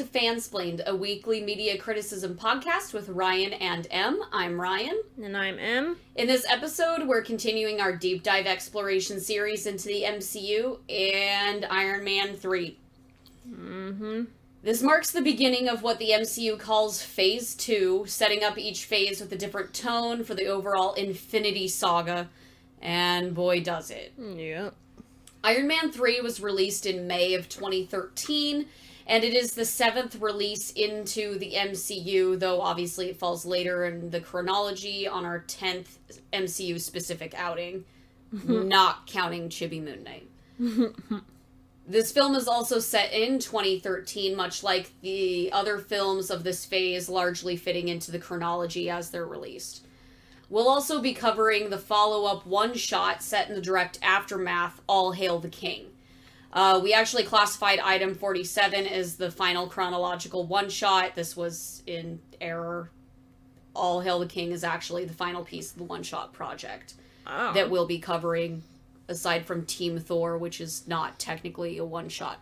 to FANSPLAINED, a weekly media criticism podcast with Ryan and Em. I'm Ryan. And I'm Em. In this episode, we're continuing our deep dive exploration series into the MCU and Iron Man 3. This marks the beginning of what the MCU calls Phase 2, setting up each phase with a different tone for the overall Infinity Saga. And boy, does it. Yeah. Iron Man 3 was released in May of 2013, and it is the 7th release into the MCU, though obviously it falls later in the chronology on our 10th MCU-specific outing, not counting Chibi Moon Knight. This film is also set in 2013, much like the other films of this phase, largely fitting into the chronology as they're released. We'll also be covering the follow-up one-shot set in the direct aftermath, All Hail the King. We actually classified Item 47 as the final chronological one-shot. This was in error. All Hail the King is actually the final piece of the one-shot project that we'll be covering, aside from Team Thor, which is not technically a one-shot.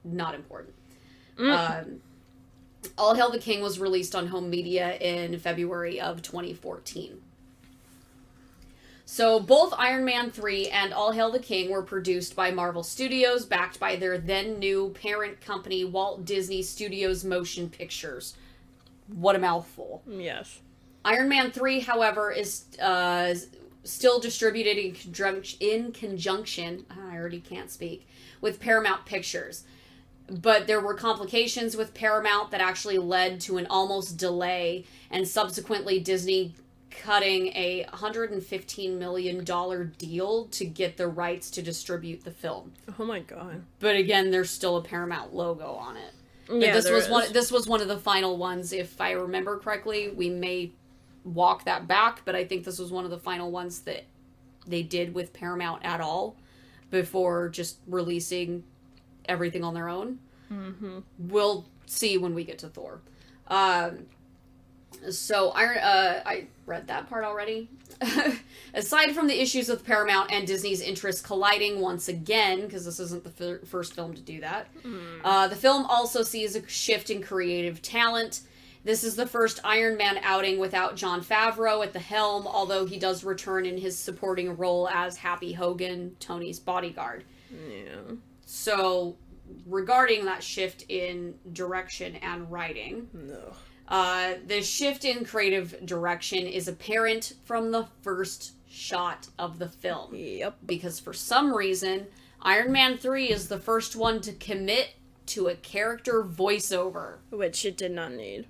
Not important. All Hail the King was released on home media in February of 2014. So both Iron Man 3 and All Hail the King were produced by Marvel Studios, backed by their then-new parent company, Walt Disney Studios Motion Pictures. What a mouthful. Yes. Iron Man 3, however, is still distributed in conjunction, I already can't speak, with Paramount Pictures. But there were complications with Paramount that actually led to an almost delay, and subsequently Disney cutting a $115 million deal to get the rights to distribute the film. Oh my god. But again, there's still a Paramount logo on it. Yeah, But this was one of the final ones, if I remember correctly. We may walk that back, but I think this was one of the final ones that they did with Paramount at all before just releasing everything on their own. We'll see when we get to Thor. So I read that part already. Aside from the issues with Paramount and Disney's interests colliding once again, because this isn't the first film to do that, the film also sees a shift in creative talent. This is the first Iron Man outing without Jon Favreau at the helm, although he does return in his supporting role as Happy Hogan, Tony's bodyguard. Yeah. So, regarding that shift in direction and writing, the shift in creative direction is apparent from the first shot of the film. Yep. Because for some reason, Iron Man 3 is the first one to commit to a character voiceover. Which it did not need.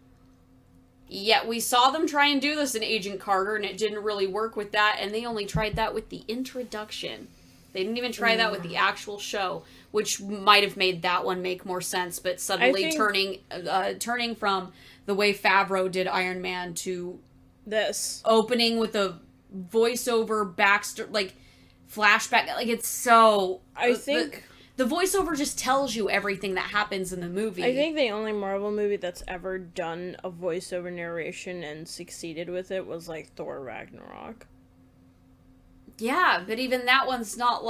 Yet we saw them try and do this in Agent Carter, and it didn't really work with that, and they only tried that with the introduction. They didn't even try that with the actual show, which might have made that one make more sense, but suddenly turning from the way Favreau did Iron Man to this opening with a voiceover flashback, it's so... I think... The voiceover just tells you everything that happens in the movie. I think the only Marvel movie that's ever done a voiceover narration and succeeded with it was, Thor Ragnarok. Yeah, but even that one's not,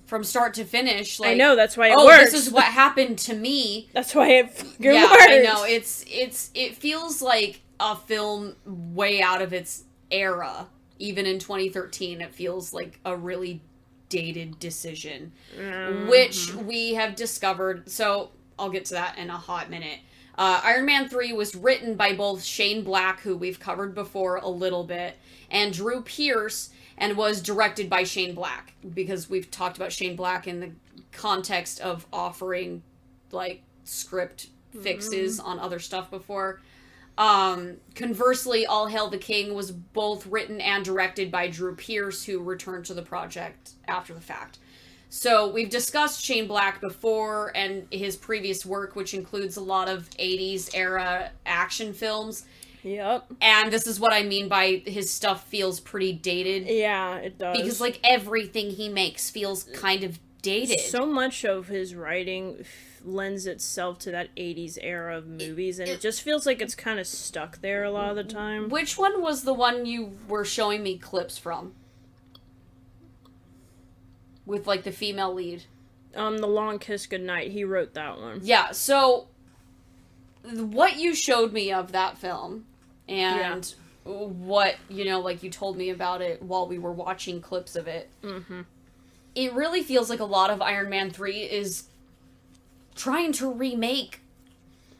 from start to finish. I know, that's why it works. This is what happened to me. That's why it fucking works. I know. It feels like a film way out of its era. Even in 2013, it feels like a really dated decision, which we have discovered. So I'll get to that in a hot minute. Iron Man 3 was written by both Shane Black, who we've covered before a little bit, and Drew Pearce, and was directed by Shane Black, because we've talked about Shane Black in the context of offering, script fixes on other stuff before. Conversely, All Hail the King was both written and directed by Drew Pearce, who returned to the project after the fact. So we've discussed Shane Black before and his previous work, which includes a lot of 80s era action films. Yep. And this is what I mean by his stuff feels pretty dated. Yeah, it does. Because, everything he makes feels kind of dated. So much of his writing lends itself to that 80s era of movies, and it just feels like it's kind of stuck there a lot of the time. Which one was the one you were showing me clips from? With, the female lead. The Long Kiss Goodnight. He wrote that one. Yeah, so what you showed me of that film and what, like you told me about it while we were watching clips of it, it really feels like a lot of Iron Man 3 is trying to remake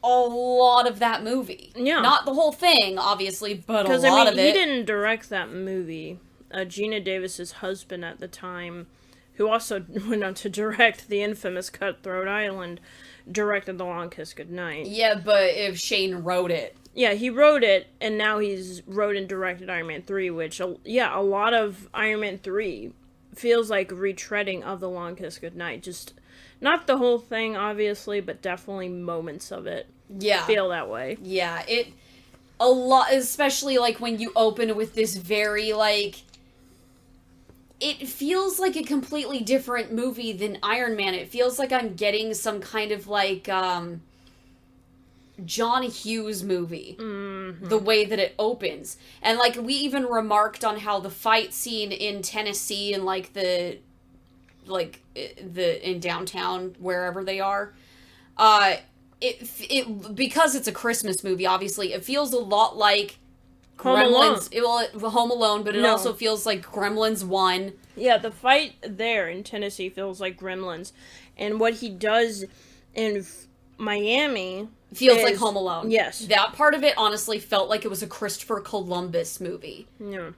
a lot of that movie. Yeah. Not the whole thing, obviously, but a lot of it. He didn't direct that movie. Gina Davis's husband at the time, who also went on to direct the infamous Cutthroat Island, directed The Long Kiss Goodnight. Yeah, but if Shane wrote it. Yeah, he wrote it, and now he's wrote and directed Iron Man 3, which, a lot of Iron Man 3 feels like retreading of The Long Kiss Goodnight. Just, not the whole thing, obviously, but definitely moments of it. Yeah. Feel that way. Yeah, a lot, especially, like, when you open with this very, like, it feels like a completely different movie than Iron Man. It feels like I'm getting some kind of, like, John Hughes movie. Mm-hmm. The way that it opens. And, like, we even remarked on how the fight scene in Tennessee and, like, in downtown, wherever they are, it because it's a Christmas movie, obviously, it feels a lot like Gremlins. Home Alone, but it also feels like Gremlins 1. Yeah, the fight there in Tennessee feels like Gremlins. And what he does in Miami feels like Home Alone. Yes. That part of it honestly felt like it was a Christopher Columbus movie. Yeah.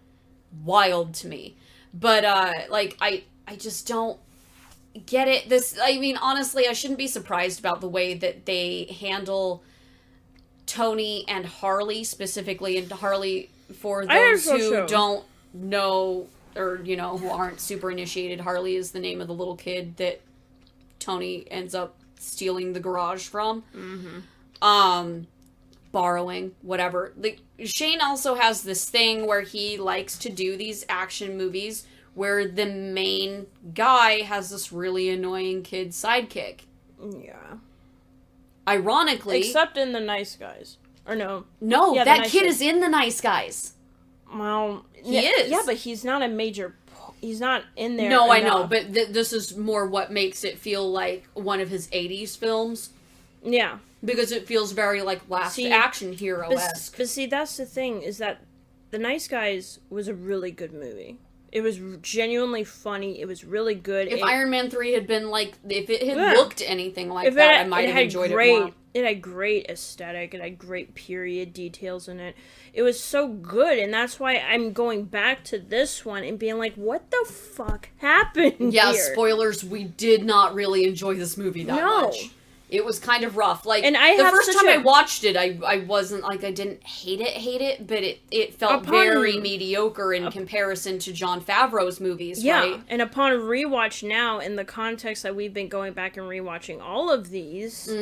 Wild to me. But, I just don't get it. Honestly, I shouldn't be surprised about the way that they handle Tony and Harley specifically, and Harley, for those who don't know, or, who aren't super initiated, Harley is the name of the little kid that Tony ends up stealing the garage from. Mm-hmm. Borrowing, whatever. Shane also has this thing where he likes to do these action movies where the main guy has this really annoying kid sidekick. Yeah. Ironically... Except in The Nice Guys. Or no. No, that kid is in The Nice Guys. Well... He is. Yeah, but he's not a major... He's not in there No, enough. I know, but this is more what makes it feel like one of his 80s films. Yeah. Because it feels very, like, Last Action Hero-esque. But see, that's the thing, is that The Nice Guys was a really good movie. It was genuinely funny. It was really good. If Iron Man 3 had been, like, if it had looked anything like that, I might have enjoyed it more. It had great aesthetic. It had great period details in it. It was so good, and that's why I'm going back to this one and being like, what the fuck happened here? Spoilers, we did not really enjoy this movie that much. It was kind of rough. Like, and the first time I watched it, I wasn't, like, I didn't hate it, but it felt very mediocre in comparison to Jon Favreau's movies, right? Yeah, and upon rewatch now, in the context that we've been going back and rewatching all of these,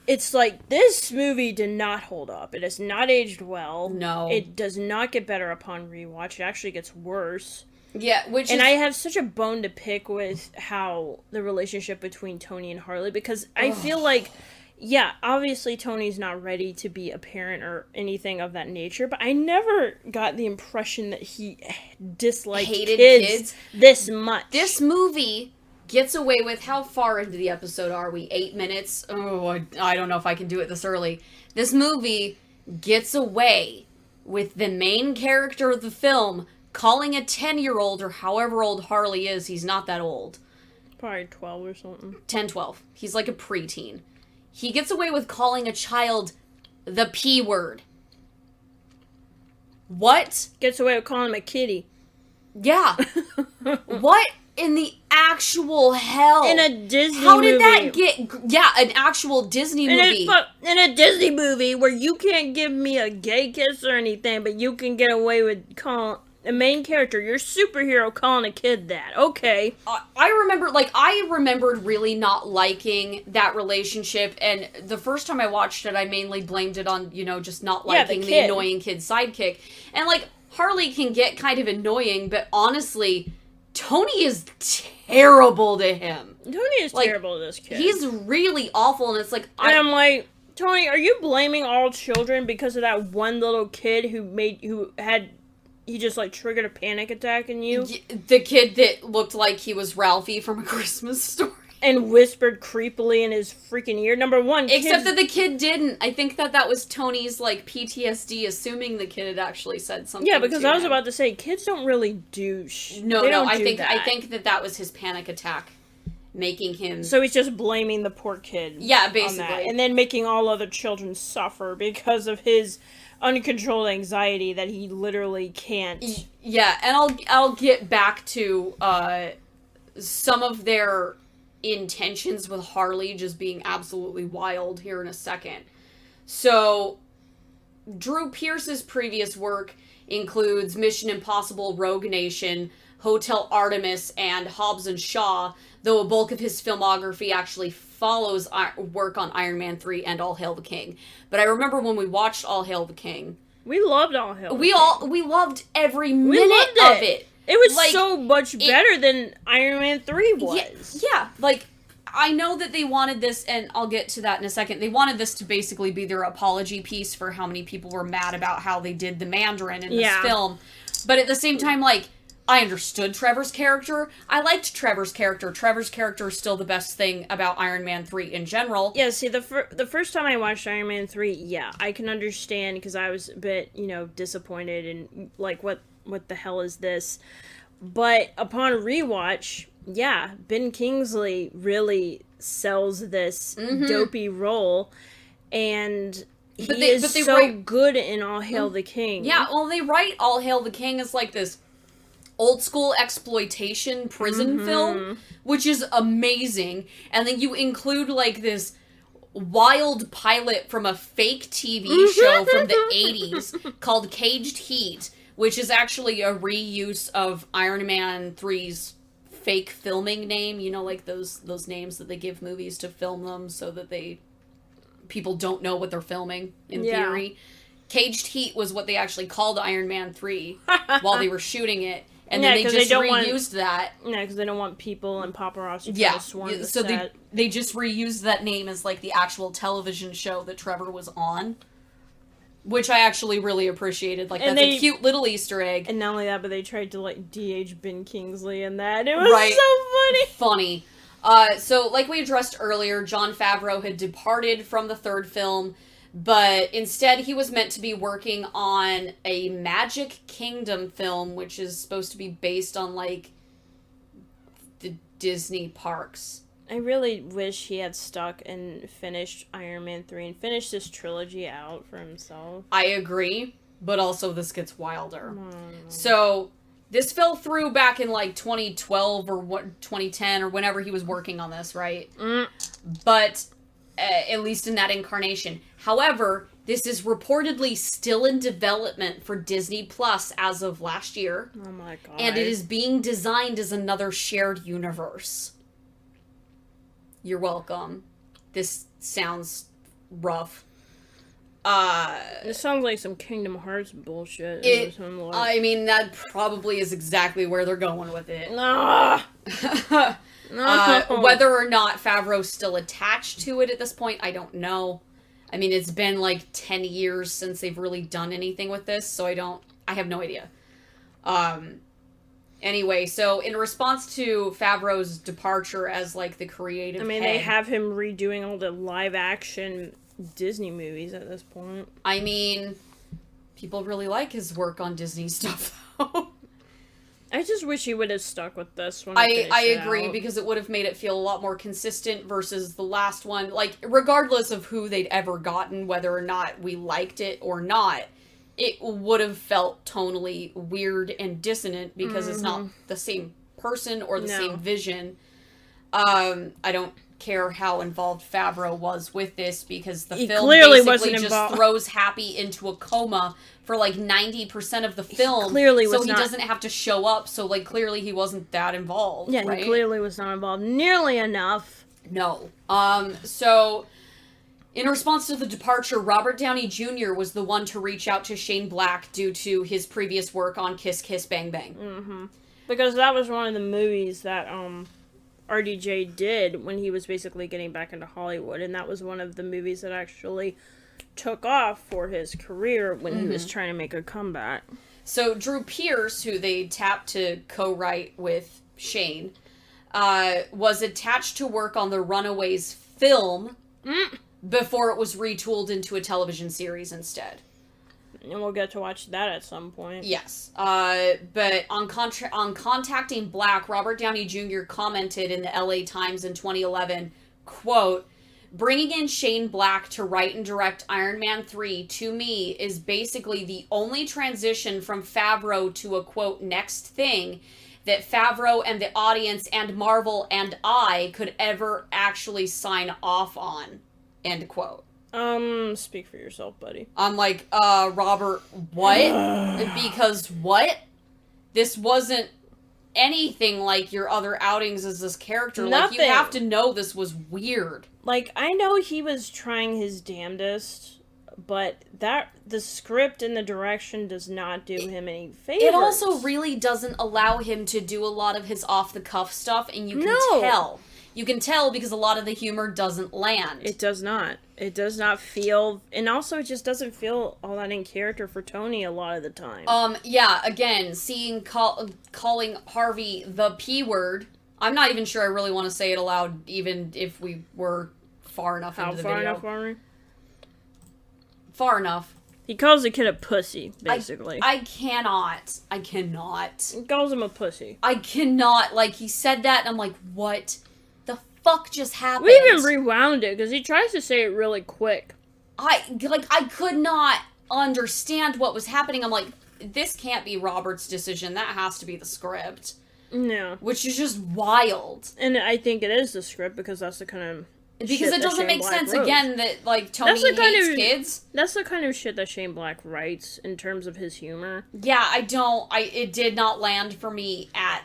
it's like, this movie did not hold up. It has not aged well. No. It does not get better upon rewatch. It actually gets worse. Yeah, I have such a bone to pick with how the relationship between Tony and Harley, because I feel like, yeah, obviously Tony's not ready to be a parent or anything of that nature, but I never got the impression that he hated kids this much. This movie gets away with, how far into the episode are we? 8 minutes? Oh, I don't know if I can do it this early. This movie gets away with the main character of the film calling a 10-year-old, or however old Harley is, he's not that old. Probably 12 or something. 10, 12. He's like a preteen. He gets away with calling a child the P word. What? Gets away with calling him a kitty. Yeah. What in the actual hell? In a Disney movie. How did that get... Yeah, an actual Disney movie. In a Disney movie where you can't give me a gay kiss or anything, but you can get away with calling... a main character, your superhero, calling a kid that. Okay. I remembered really not liking that relationship, and the first time I watched it, I mainly blamed it on, just not liking the annoying kid sidekick. And, like, Harley can get kind of annoying, but honestly, Tony is terrible to him. Tony is terrible to this kid. He's really awful, and it's like... I'm like, Tony, are you blaming all children because of that one little kid he just, like, triggered a panic attack in you? The kid that looked like he was Ralphie from A Christmas Story. and whispered creepily in his freaking ear. Number one, except that the kid didn't. I think that was Tony's, like, PTSD, assuming the kid had actually said something. Yeah, because to I was him. about to say, kids don't really do No, they no, don't I do think that. I think that was his panic attack, making him. So he's just blaming the poor kid. Yeah, on basically, that, and then making all other children suffer because of his uncontrolled anxiety that he literally can't. Yeah, and I'll get back to some of their intentions with Harley just being absolutely wild here in a second. So, Drew Pearce's previous work includes Mission Impossible: Rogue Nation, Hotel Artemis, and Hobbs and Shaw, though a bulk of his filmography actually follows work on Iron Man 3 and All Hail the King. But I remember when we watched All Hail the King, We loved All Hail the King. we loved every minute of it. It was Like, so much better than Iron Man 3 was. Yeah, like, I know that they wanted this, and I'll get to that in a second, they wanted this to basically be their apology piece for how many people were mad about how they did the Mandarin in this film. But at the same time, like, I understood Trevor's character. I liked Trevor's character. Trevor's character is still the best thing about Iron Man 3 in general. Yeah, see, the first time I watched Iron Man 3, yeah, I can understand, because I was a bit, disappointed and, like, what the hell is this? But upon rewatch, yeah, Ben Kingsley really sells this dopey role, and he is so good in All Hail the King. Yeah, well, they write All Hail the King as, like, this old school exploitation prison film, which is amazing. And then you include, like, this wild pilot from a fake TV show from the 80s called Caged Heat, which is actually a reuse of Iron Man 3's fake filming name. You know, like those names that they give movies to film them so that people don't know what they're filming, in theory. Caged Heat was what they actually called Iron Man 3 while they were shooting it. And then they just reused that. Yeah, because they don't want people and paparazzi to swarm the set. So they just reused that name as, like, the actual television show that Trevor was on. Which I actually really appreciated. Like, that's a cute little Easter egg. And not only that, but they tried to, like, DH Ben Kingsley in that. It was so funny. So, like we addressed earlier, Jon Favreau had departed from the third film, but instead he was meant to be working on a Magic Kingdom film, which is supposed to be based on, like, the Disney parks. I really wish he had stuck and finished Iron Man 3 and finished this trilogy out for himself. I agree, but also this gets wilder. So, this fell through back in, like, 2012 or 2010 or whenever he was working on this, right? But, at least in that incarnation. However, this is reportedly still in development for Disney Plus as of last year. Oh my god. And it is being designed as another shared universe. You're welcome. This sounds rough. This sounds like some Kingdom Hearts bullshit. I mean, that probably is exactly where they're going with it. No. Whether or not Favreau's still attached to it at this point, I don't know. I mean, it's been like 10 years since they've really done anything with this, so I have no idea. Anyway, so in response to Favreau's departure as, like, the creative head, they have him redoing all the live-action Disney movies at this point. I mean, people really like his work on Disney stuff, though. I just wish he would have stuck with this one. I agree, because it would have made it feel a lot more consistent versus the last one. Like, regardless of who they'd ever gotten, whether or not we liked it or not, it would have felt tonally weird and dissonant because it's not the same person or the same vision. I don't care how involved Favreau was with this because the film clearly basically wasn't just throws Happy into a coma for like 90% of the film. So he doesn't have to show up. So, like, clearly he wasn't that involved. Yeah, right? He clearly was not involved nearly enough. No. So in response to the departure, Robert Downey Jr. was the one to reach out to Shane Black due to his previous work on Kiss Kiss Bang Bang. Because that was one of the movies that RDJ did when he was basically getting back into Hollywood, and that was one of the movies that actually took off for his career when he was trying to make a comeback. So Drew Pearce, who they tapped to co-write with Shane, was attached to work on the Runaways film before it was retooled into a television series instead. And we'll get to watch that at some point. Yes. But on contacting Black, Robert Downey Jr. commented in the LA Times in 2011, quote, "Bringing in Shane Black to write and direct Iron Man 3, to me, is basically the only transition from Favreau to a, quote, next thing that Favreau and the audience and Marvel and I could ever actually sign off on," end quote. Speak for yourself, buddy. I'm like, Robert, what? Because what? This wasn't anything like your other outings as this character. Nothing. Like, you have to know this was weird. Like, I know he was trying his damnedest, but the script and the direction does not do him any favors. It also really doesn't allow him to do a lot of his off-the-cuff stuff, and you can tell. You can tell because a lot of the humor doesn't land. It does not. It does not feel... And also, it just doesn't feel all that in character for Tony a lot of the time. Yeah, again, seeing calling Harvey the P word, I'm not even sure I really want to say it aloud, even if we were far enough into the video. How far enough are we? Far enough. He calls the kid a pussy, basically. I cannot. He calls him a pussy. I cannot. Like, he said that, and I'm like, what the fuck just happened? We even rewound it, because he tries to say it really quick. I could not understand what was happening. I'm like, this can't be Robert's decision. That has to be the script. No. Which is just wild. And I think it is the script, because that's the kind of... Because it doesn't make sense, again, that, like, Tony hates kids. That's the kind of shit that Shane Black writes in terms of his humor. Yeah, it did not land for me at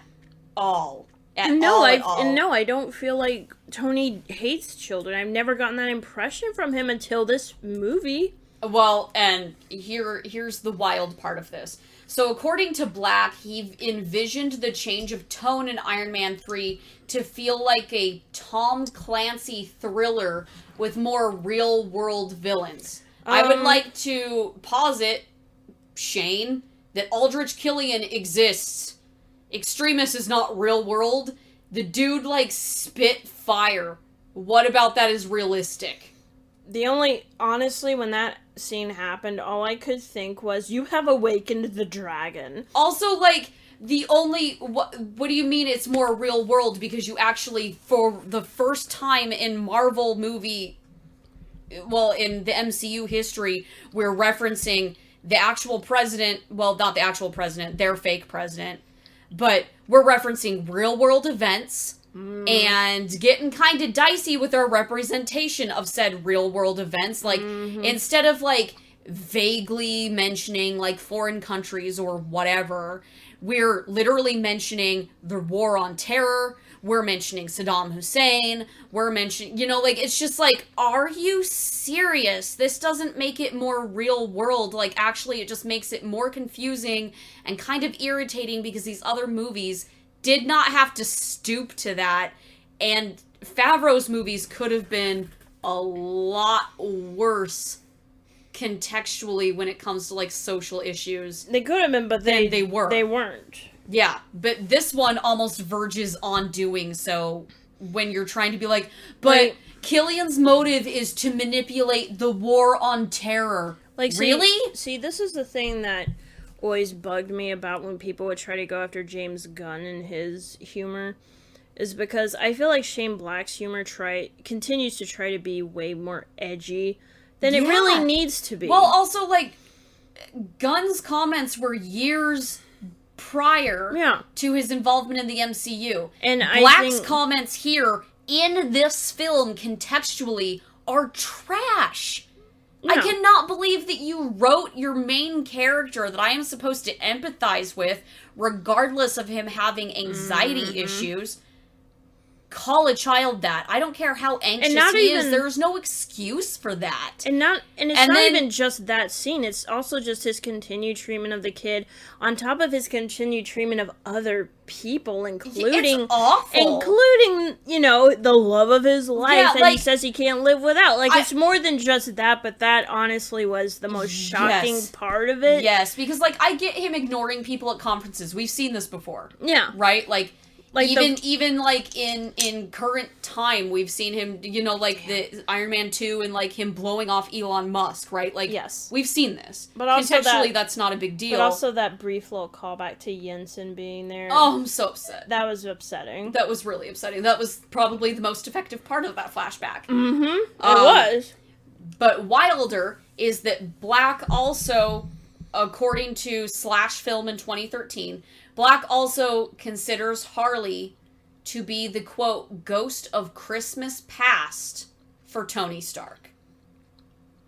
all. No, I don't feel like Tony hates children. I've never gotten that impression from him until this movie. Well, and here's the wild part of this. So according to Black, he envisioned the change of tone in Iron Man 3 to feel like a Tom Clancy thriller with more real-world villains. I would like to posit, Shane, that Aldrich Killian exists. Extremis is not real-world. The dude, like, spit fire. What about that is realistic? Honestly, when that scene happened, all I could think was, you have awakened the dragon. Also, like, what do you mean it's more real world? Because you actually, for the first time in Marvel movie, well, in the MCU history, we're referencing the actual president, well, not the actual president, their fake president, but we're referencing real world events, and getting kind of dicey with our representation of said real world events. Like, instead of, like, vaguely mentioning, like, foreign countries or whatever, we're literally mentioning the war on terror, we're mentioning Saddam Hussein, we're mentioning, like, it's just like, are you serious? This doesn't make it more real world. Like, actually, it just makes it more confusing and kind of irritating because these other movies did not have to stoop to that, and Favreau's movies could have been a lot worse contextually when it comes to, like, social issues. They could have been, but they weren't. Yeah, but this one almost verges on doing so when you're trying to be like, but Killian's motive is to manipulate the war on terror. Like, really? See, this is the thing that always bugged me about when people would try to go after James Gunn and his humor, is because I feel like Shane Black's humor continues to try to be way more edgy than it really needs to be. Well, also, like, Gunn's comments were years prior to his involvement in the MCU. And Black's comments here in this film contextually are trash. No. I cannot believe that you wrote your main character that I am supposed to empathize with, regardless of him having anxiety issues. Call a child that. I don't care how anxious he is. There's no excuse for that. And it's not even just that scene. It's also just his continued treatment of the kid, on top of his continued treatment of other people, including... It's awful. Including, the love of his life that he says he can't live without. Like, it's more than just that, but that honestly was the most shocking part of it. Yes, because, like, I get him ignoring people at conferences. We've seen this before. Yeah. Right? Like, Like even like in current time, we've seen him, like the Iron Man 2 and like him blowing off Elon Musk, right? Like, yes, we've seen this. But also contextually, that's not a big deal. But also that brief little callback to Jensen being there. Oh, I'm so upset. That was upsetting. That was really upsetting. That was probably the most effective part of that flashback. Mm-hmm. It was. But wilder is that Black also, according to Slash Film in 2013, Black also considers Harley to be the, quote, ghost of Christmas past for Tony Stark.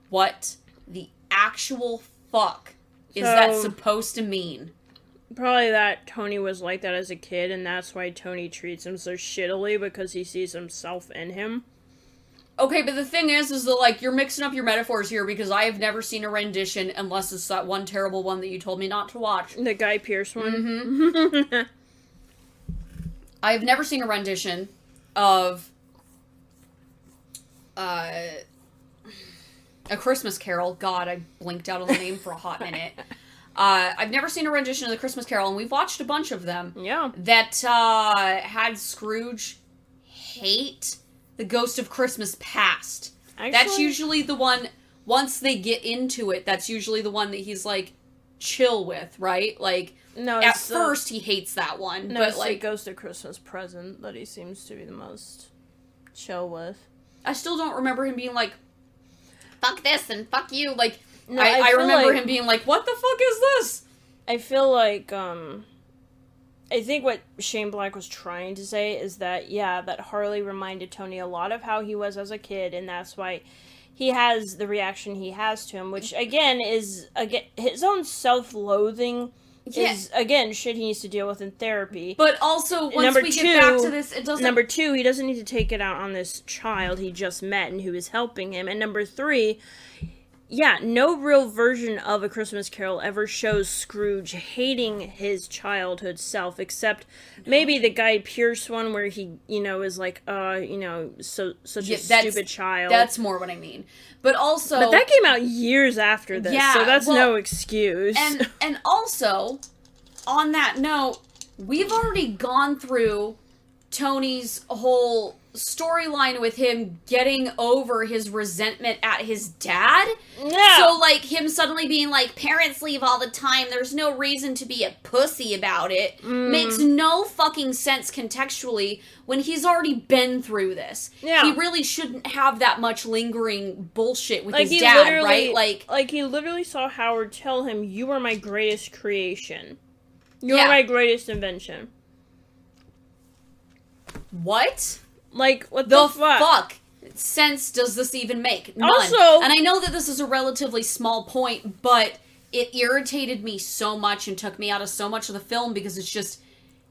What the actual fuck is that supposed to mean? Probably that Tony was like that as a kid, and that's why Tony treats him so shittily, because he sees himself in him. Okay, but the thing is that, like, you're mixing up your metaphors here, because I have never seen a rendition, unless it's that one terrible one that you told me not to watch. The Guy Pearce one? Mm-hmm. I have never seen a rendition of A Christmas Carol. God, I blinked out on the name for a hot minute. I've never seen a rendition of The Christmas Carol, and we've watched a bunch of them. Yeah. That had Scrooge hate the ghost of Christmas past. Actually, that's usually the one, once they get into it, that's usually the one that he's, like, chill with, right? Like, no, at first he hates that one. No, but it's like, the ghost of Christmas present that he seems to be the most chill with. I still don't remember him being like, fuck this and fuck you. Like, no, I remember him being like, what the fuck is this? I feel like, I think what Shane Black was trying to say is that, yeah, that Harley reminded Tony a lot of how he was as a kid, and that's why he has the reaction he has to him, which, again, is, his own self-loathing is, again, shit he needs to deal with in therapy. But also, once we get back to this, it doesn't... Number two, he doesn't need to take it out on this child he just met and who is helping him. And number three... Yeah, no real version of A Christmas Carol ever shows Scrooge hating his childhood self, except maybe the Guy Pearce one where he, is like, such a stupid child. That's more what I mean. But also... But that came out years after this, so that's no excuse. And also, on that note, we've already gone through Tony's whole storyline with him getting over his resentment at his dad. Yeah. So, like, him suddenly being like, parents leave all the time, there's no reason to be a pussy about it, makes no fucking sense contextually when he's already been through this. Yeah. He really shouldn't have that much lingering bullshit with his dad, right? Like, he literally saw Howard tell him, you are my greatest creation. You are my greatest invention. What? Like, what the fuck sense does this even make? None. Also, and I know that this is a relatively small point, but it irritated me so much and took me out of so much of the film because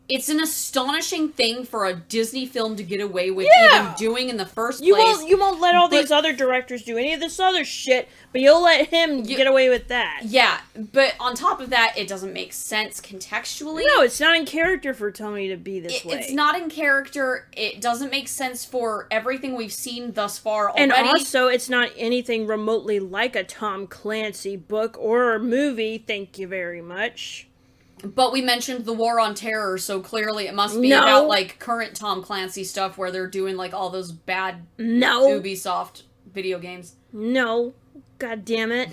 it's an astonishing thing for a Disney film to get away with even doing in the first place. You won't let all these other directors do any of this other shit, but you'll let him get away with that. Yeah, but on top of that, it doesn't make sense contextually. No, it's not in character for Tony to be this way. It's not in character. It doesn't make sense for everything we've seen thus far already. And also, it's not anything remotely like a Tom Clancy book or movie, thank you very much. But we mentioned the War on Terror, so clearly it must be about, like, current Tom Clancy stuff where they're doing, like, all those bad Ubisoft video games. No. God damn it.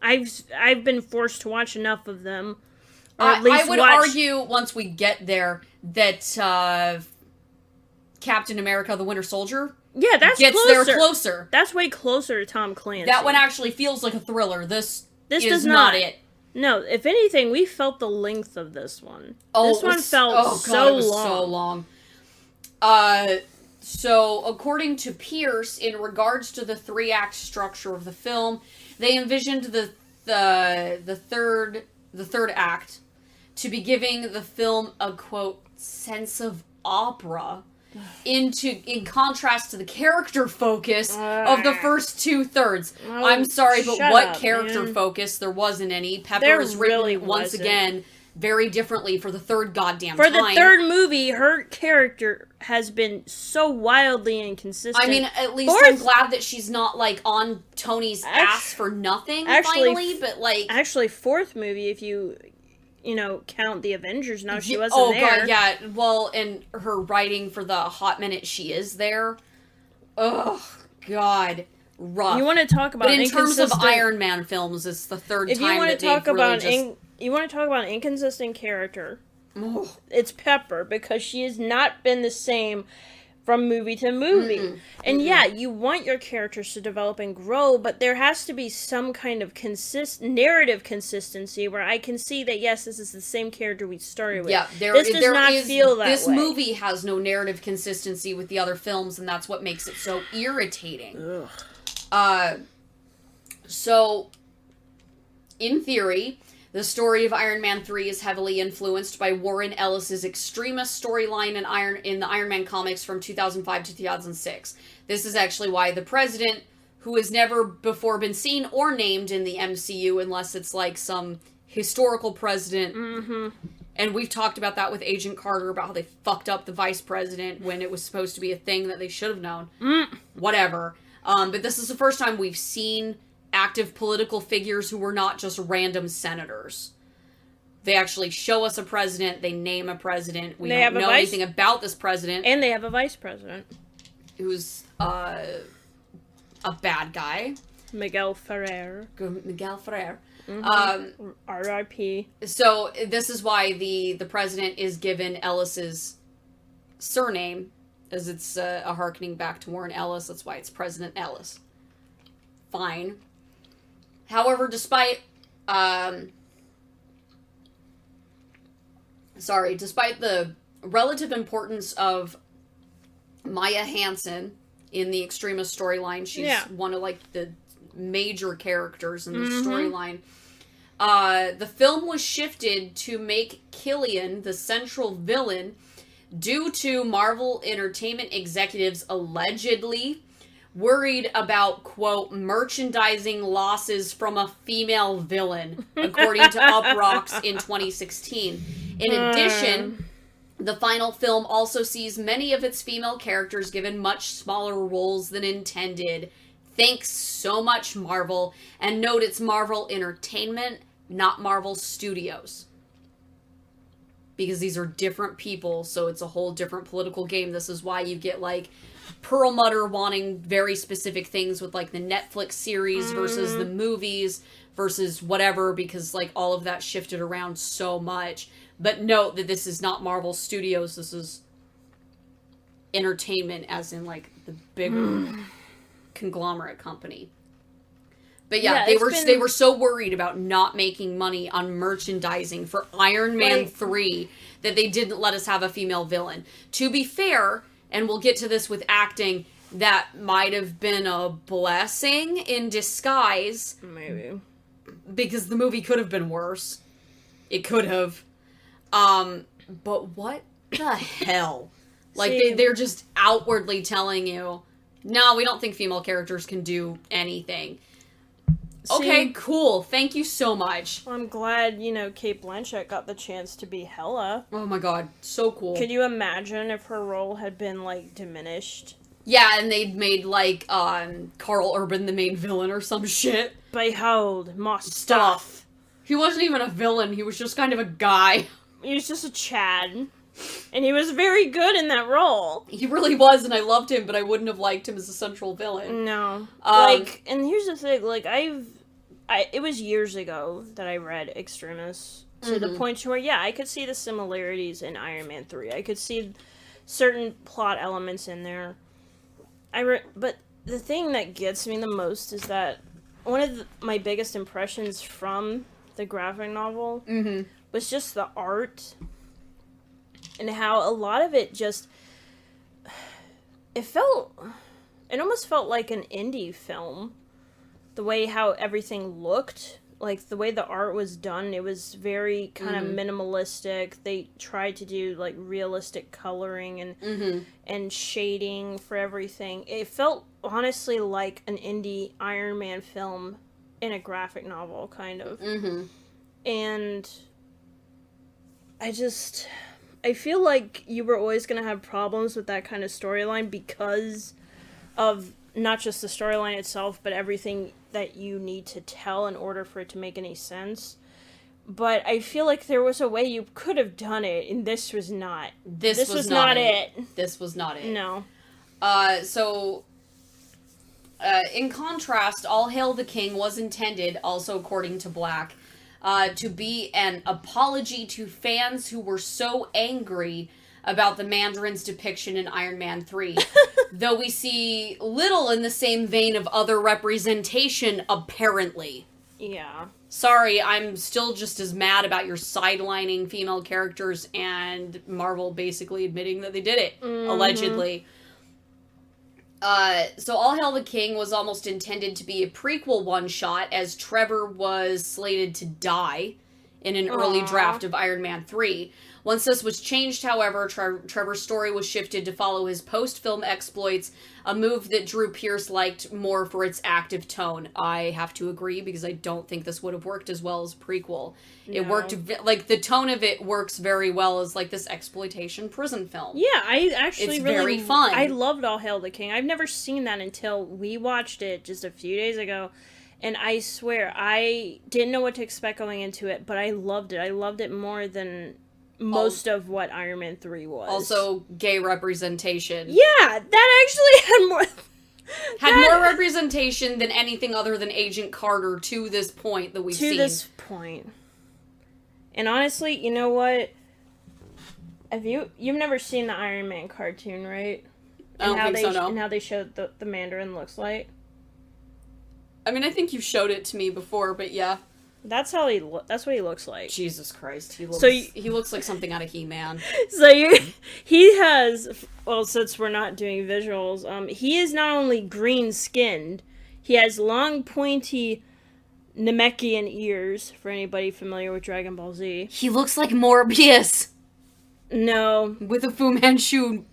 I've been forced to watch enough of them. Or at least I would argue, once we get there, that Captain America the Winter Soldier gets there closer. That's way closer to Tom Clancy. That one actually feels like a thriller. This is not it. No, if anything, we felt the length of this one. This one felt so long. So, according to Pierce, in regards to the 3-act structure of the film, they envisioned the third act to be giving the film a, quote, sense of opera, in contrast to the character focus of the first 2/3. I'm sorry, but what character focus? There wasn't any. Pepper was written once again very differently for the third goddamn time. For the third movie, her character has been so wildly inconsistent. I mean, at least I'm glad that she's not, like, on Tony's ass for nothing, finally, but, like... Actually, fourth movie, if you count the Avengers now. She Yeah, wasn't there. Oh, God, yeah. Well, and her writing for the hot minute she is there. Ugh, God. Rough. You want to talk about But in terms of Iron Man films, it's the third if time you want that to talk they've about really you want to talk about an inconsistent character, Ugh. it's Pepper, because she has not been the same from movie to movie. And yeah, you want your characters to develop and grow, but there has to be some kind of narrative consistency where I can see that, yes, this is the same character we started with. Yeah, this does not feel that this way. This movie has no narrative consistency with the other films, and that's what makes it so irritating. So, in theory, the story of Iron Man 3 is heavily influenced by Warren Ellis's extremist storyline in the Iron Man comics from 2005 to 2006. This is actually why the president, who has never before been seen or named in the MCU unless it's like some historical president, and we've talked about that with Agent Carter, about how they fucked up the vice president when it was supposed to be a thing that they should have known. Whatever. But this is the first time we've seen active political figures who were not just random senators. They actually show us a president, they name a president, we don't know anything about this president. And they have a vice president. Who's, a bad guy. Miguel Ferrer. R.I.P. So, this is why the president is given Ellis's surname, as it's a harkening back to Warren Ellis. That's why it's President Ellis. Fine. However, despite the relative importance of Maya Hansen in the extremist storyline, she's one of, like, the major characters in the storyline. The film was shifted to make Killian the central villain due to Marvel Entertainment executives allegedly worried about, quote, merchandising losses from a female villain, according to Uproxx in 2016. In addition, the final film also sees many of its female characters given much smaller roles than intended. Thanks so much, Marvel. And note it's Marvel Entertainment, not Marvel Studios. Because these are different people, so it's a whole different political game. This is why you get, like, Perlmutter wanting very specific things with, like, the Netflix series versus the movies versus whatever, because, like, all of that shifted around so much. But note that this is not Marvel Studios, this is entertainment, as in, like, the bigger conglomerate company. But yeah, they were so worried about not making money on merchandising for Iron Man 3 that they didn't let us have a female villain. To be fair, and we'll get to this with acting, that might have been a blessing in disguise. Maybe. Because the movie could have been worse. It could have. But what the hell? Like, they're just outwardly telling you, no, we don't think female characters can do anything. Okay, cool. Thank you so much. Well, I'm glad, Cate Blanchett got the chance to be Hela. Oh my god, so cool. Could you imagine if her role had been, like, diminished? Yeah, and they'd made, like, Carl Urban the main villain or some shit. Behold, my Staf. He wasn't even a villain, he was just kind of a guy. He was just a Chad. And he was very good in that role. He really was, and I loved him, but I wouldn't have liked him as a central villain. No. And here's the thing, like, it was years ago that I read Extremis, to the point where, yeah, I could see the similarities in Iron Man 3. I could see certain plot elements in there. But the thing that gets me the most is that one of my biggest impressions from the graphic novel was just the art, and how a lot of it just, it almost felt like an indie film. The way how everything looked, like the way the art was done, it was very kind of minimalistic. They tried to do, like, realistic coloring and shading for everything. It felt honestly like an indie Iron Man film in a graphic novel, kind of. And I feel like you were always going to have problems with that kind of storyline because of not just the storyline itself, but everything that you need to tell in order for it to make any sense. but I feel like there was a way you could have done it, and this was not. This was not it. This was not it. No. In contrast, All Hail the King was intended, also according to Black, to be an apology to fans who were so angry about the Mandarin's depiction in Iron Man 3. Though we see little in the same vein of other representation, apparently. Yeah. Sorry, I'm still just as mad about your sidelining female characters and Marvel basically admitting that they did it, allegedly. So All Hail the King was almost intended to be a prequel one-shot, as Trevor was slated to die in an early draft of Iron Man 3. Once this was changed, however, Trevor's story was shifted to follow his post-film exploits, a move that Drew Pearce liked more for its active tone. I have to agree, because I don't think this would have worked as well as prequel. No. It worked, like, the tone of it works very well as, like, this exploitation prison film. Yeah, I actually it's really... very fun. I loved All Hail the King. I've never seen that until we watched it just a few days ago. And I swear, I didn't know what to expect going into it, but I loved it. I loved it more than most of what Iron Man 3 was. Also, gay representation. Yeah, that actually had more... more representation than anything other than Agent Carter to this point that we've seen. To this point. And honestly, you know what? You've never seen the Iron Man cartoon, right? I don't think so, no. And how they showed the Mandarin looks like? I mean, I think you showed it to me before, but yeah. That's what he looks like. Jesus Christ, he looks like something out of He-Man. So he has, well, since we're not doing visuals, he is not only green skinned, he has long pointy Namekian ears. For anybody familiar with Dragon Ball Z, he looks like Morbius. No, with a Fu Manchu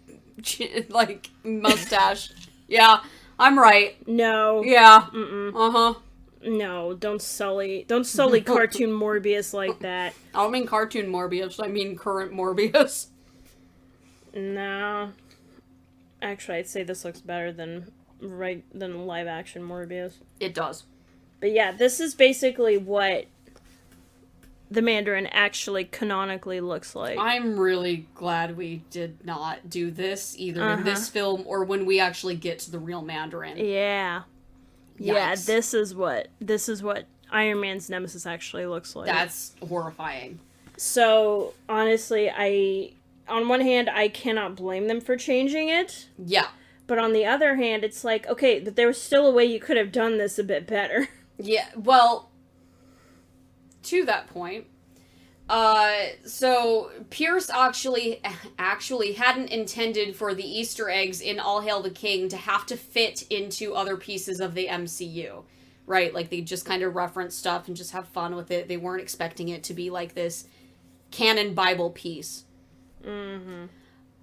like mustache. Yeah, I'm right. No. Yeah. Uh huh. No, don't sully cartoon Morbius like that. I don't mean cartoon Morbius, I mean current Morbius. No. Actually, I'd say this looks better than live action Morbius. It does. But yeah, this is basically what the Mandarin actually canonically looks like. I'm really glad we did not do this, either in this film or when we actually get to the real Mandarin. Yeah. Yikes. Yeah, this is what Iron Man's nemesis actually looks like. That's horrifying. So, honestly, on one hand, I cannot blame them for changing it. Yeah. But on the other hand, it's like, okay, but there was still a way you could have done this a bit better. Yeah, well, to that point, so Pierce actually hadn't intended for the Easter eggs in All Hail the King to have to fit into other pieces of the MCU, right? Like, they just kind of reference stuff and just have fun with it. They weren't expecting it to be like this canon Bible piece. Mm-hmm.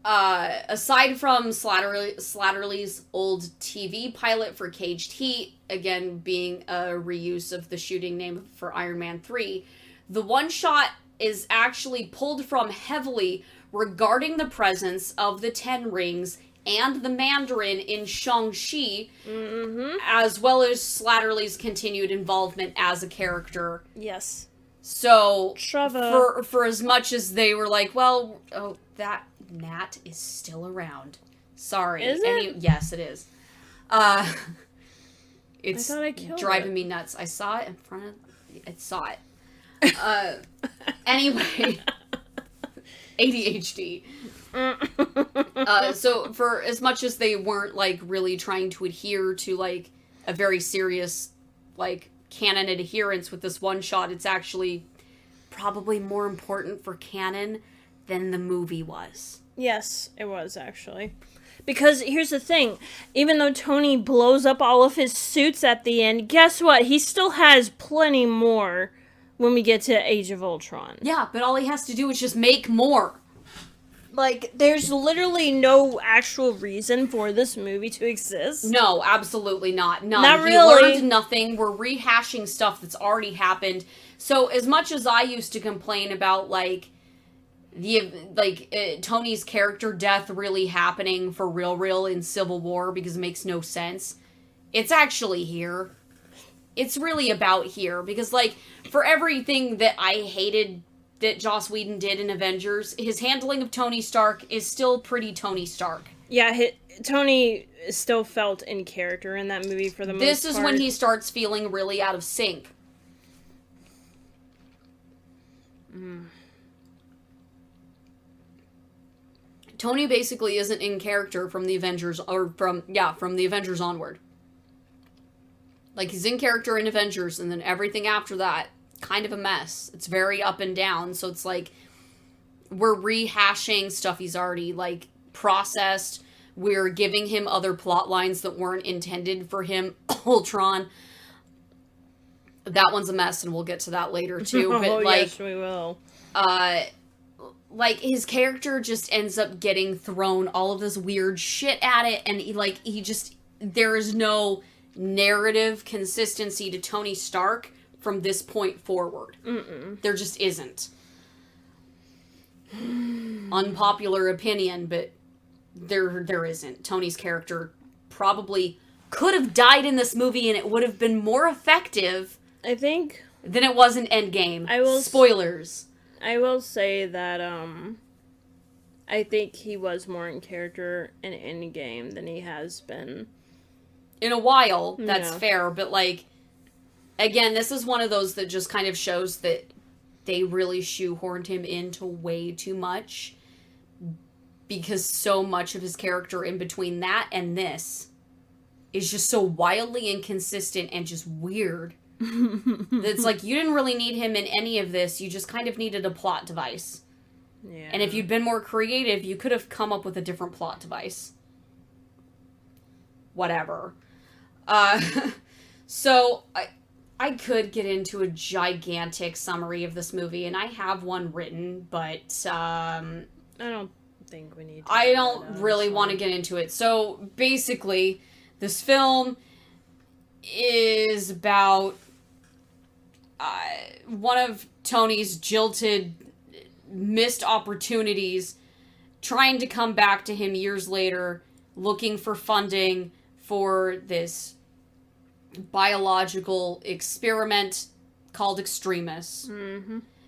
Aside from Slattery's old TV pilot for Caged Heat, again being a reuse of the shooting name for Iron Man 3, the one-shot is actually pulled from heavily regarding the presence of the Ten Rings and the Mandarin in Shang-Chi, as well as Slattery's continued involvement as a character. Yes. So, Trevor. for as much as they were like, well, that Nat is still around. Sorry. Is it? Yes, it is. It's driving me nuts. I saw it in front of... I saw it. Anyway, ADHD. So for as much as they weren't like really trying to adhere to like a very serious like canon adherence with this one shot, it's actually probably more important for canon than the movie was. Yes, it was actually. Because here's the thing, even though Tony blows up all of his suits at the end, guess what? He still has plenty more when we get to Age of Ultron. Yeah, but all he has to do is just make more. Like, there's literally no actual reason for this movie to exist. No, absolutely not. None. Not really. He learned nothing. We're rehashing stuff that's already happened. So, as much as I used to complain about, like, Tony's character death really happening for real in Civil War because it makes no sense, it's actually here. it's really about here. Because, like, for everything that I hated that Joss Whedon did in Avengers, his handling of Tony Stark is still pretty Tony Stark. Yeah, Tony still felt in character in that movie for the most part. This is when he starts feeling really out of sync. Tony basically isn't in character from the Avengers, or from the Avengers onward. Like, he's in character in Avengers, and then everything after that, kind of a mess. It's very up and down, so it's like, we're rehashing stuff he's already, like, processed. We're giving him other plot lines that weren't intended for him. Ultron. That one's a mess, and we'll get to that later, too. But, yes, we will. Like, his character just ends up getting thrown all of this weird shit at it, and there is no narrative consistency to Tony Stark from this point forward. There just isn't. Unpopular opinion, but there isn't. Tony's character probably could have died in this movie, and it would have been more effective, I think, than it was in Endgame. Spoilers. I will say that, I think he was more in character in Endgame than he has been. In a while, that's fair, but, like, again, this is one of those that just kind of shows that they really shoehorned him into way too much, because so much of his character in between that and this is just so wildly inconsistent and just weird. It's like, you didn't really need him in any of this. You just kind of needed a plot device. Yeah. And if you'd been more creative, you could have come up with a different plot device. Whatever. So, I could get into a gigantic summary of this movie, and I have one written, but, I don't think we need to. I don't really want to get into it. So, basically, this film is about one of Tony's jilted, missed opportunities, trying to come back to him years later, looking for funding for this biological experiment called Extremis,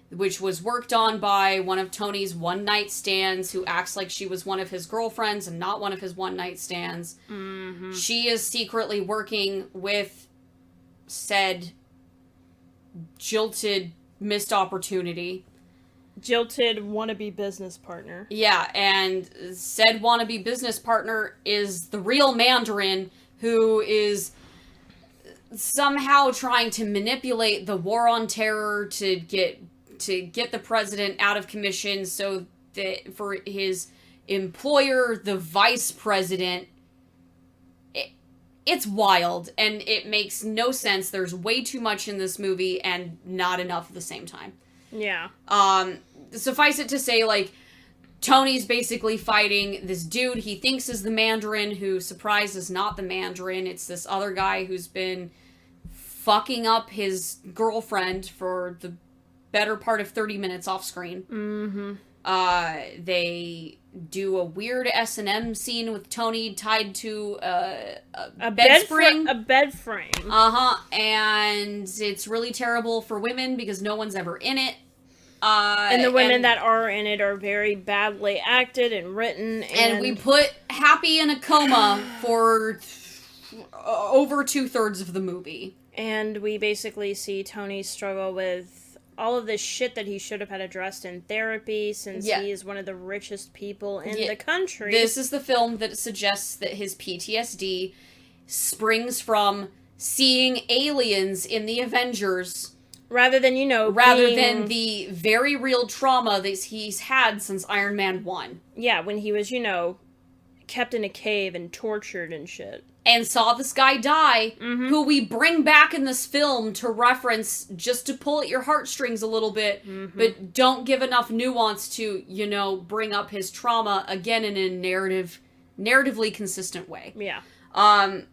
which was worked on by one of Tony's one-night stands, who acts like she was one of his girlfriends and not one of his one-night stands. She is secretly working with said jilted, missed opportunity. Jilted wannabe business partner. Yeah, and said wannabe business partner is the real Mandarin, who is somehow trying to manipulate the war on terror to get the president out of commission, so that for his employer, the vice president. It's wild, and it makes no sense. There's way too much in this movie, and not enough at the same time. Yeah. Suffice it to say, like, Tony's basically fighting this dude he thinks is the Mandarin, who, surprise, is not the Mandarin. It's this other guy who's been fucking up his girlfriend for the better part of 30 minutes off screen. They do a weird S&M scene with Tony tied to a bed spring. A bed frame. And it's really terrible for women because no one's ever in it. And the women that are in it are very badly acted and written. And we put Happy in a coma for over 2/3 of the movie. And we basically see Tony struggle with all of this shit that he should have had addressed in therapy, since he is one of the richest people in the country. This is the film that suggests that his PTSD springs from seeing aliens in the Avengers. Rather than the very real trauma that he's had since Iron Man 1. Yeah, when he was, kept in a cave and tortured and shit. And saw this guy die, who we bring back in this film to reference just to pull at your heartstrings a little bit, but don't give enough nuance to, bring up his trauma again in a narratively consistent way. Yeah. And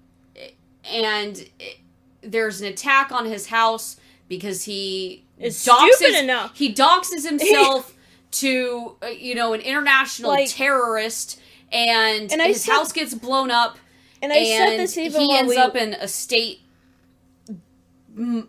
there's an attack on his house because he doxes himself to, an international terrorist, and his house gets blown up. And I said this even he ends up in a state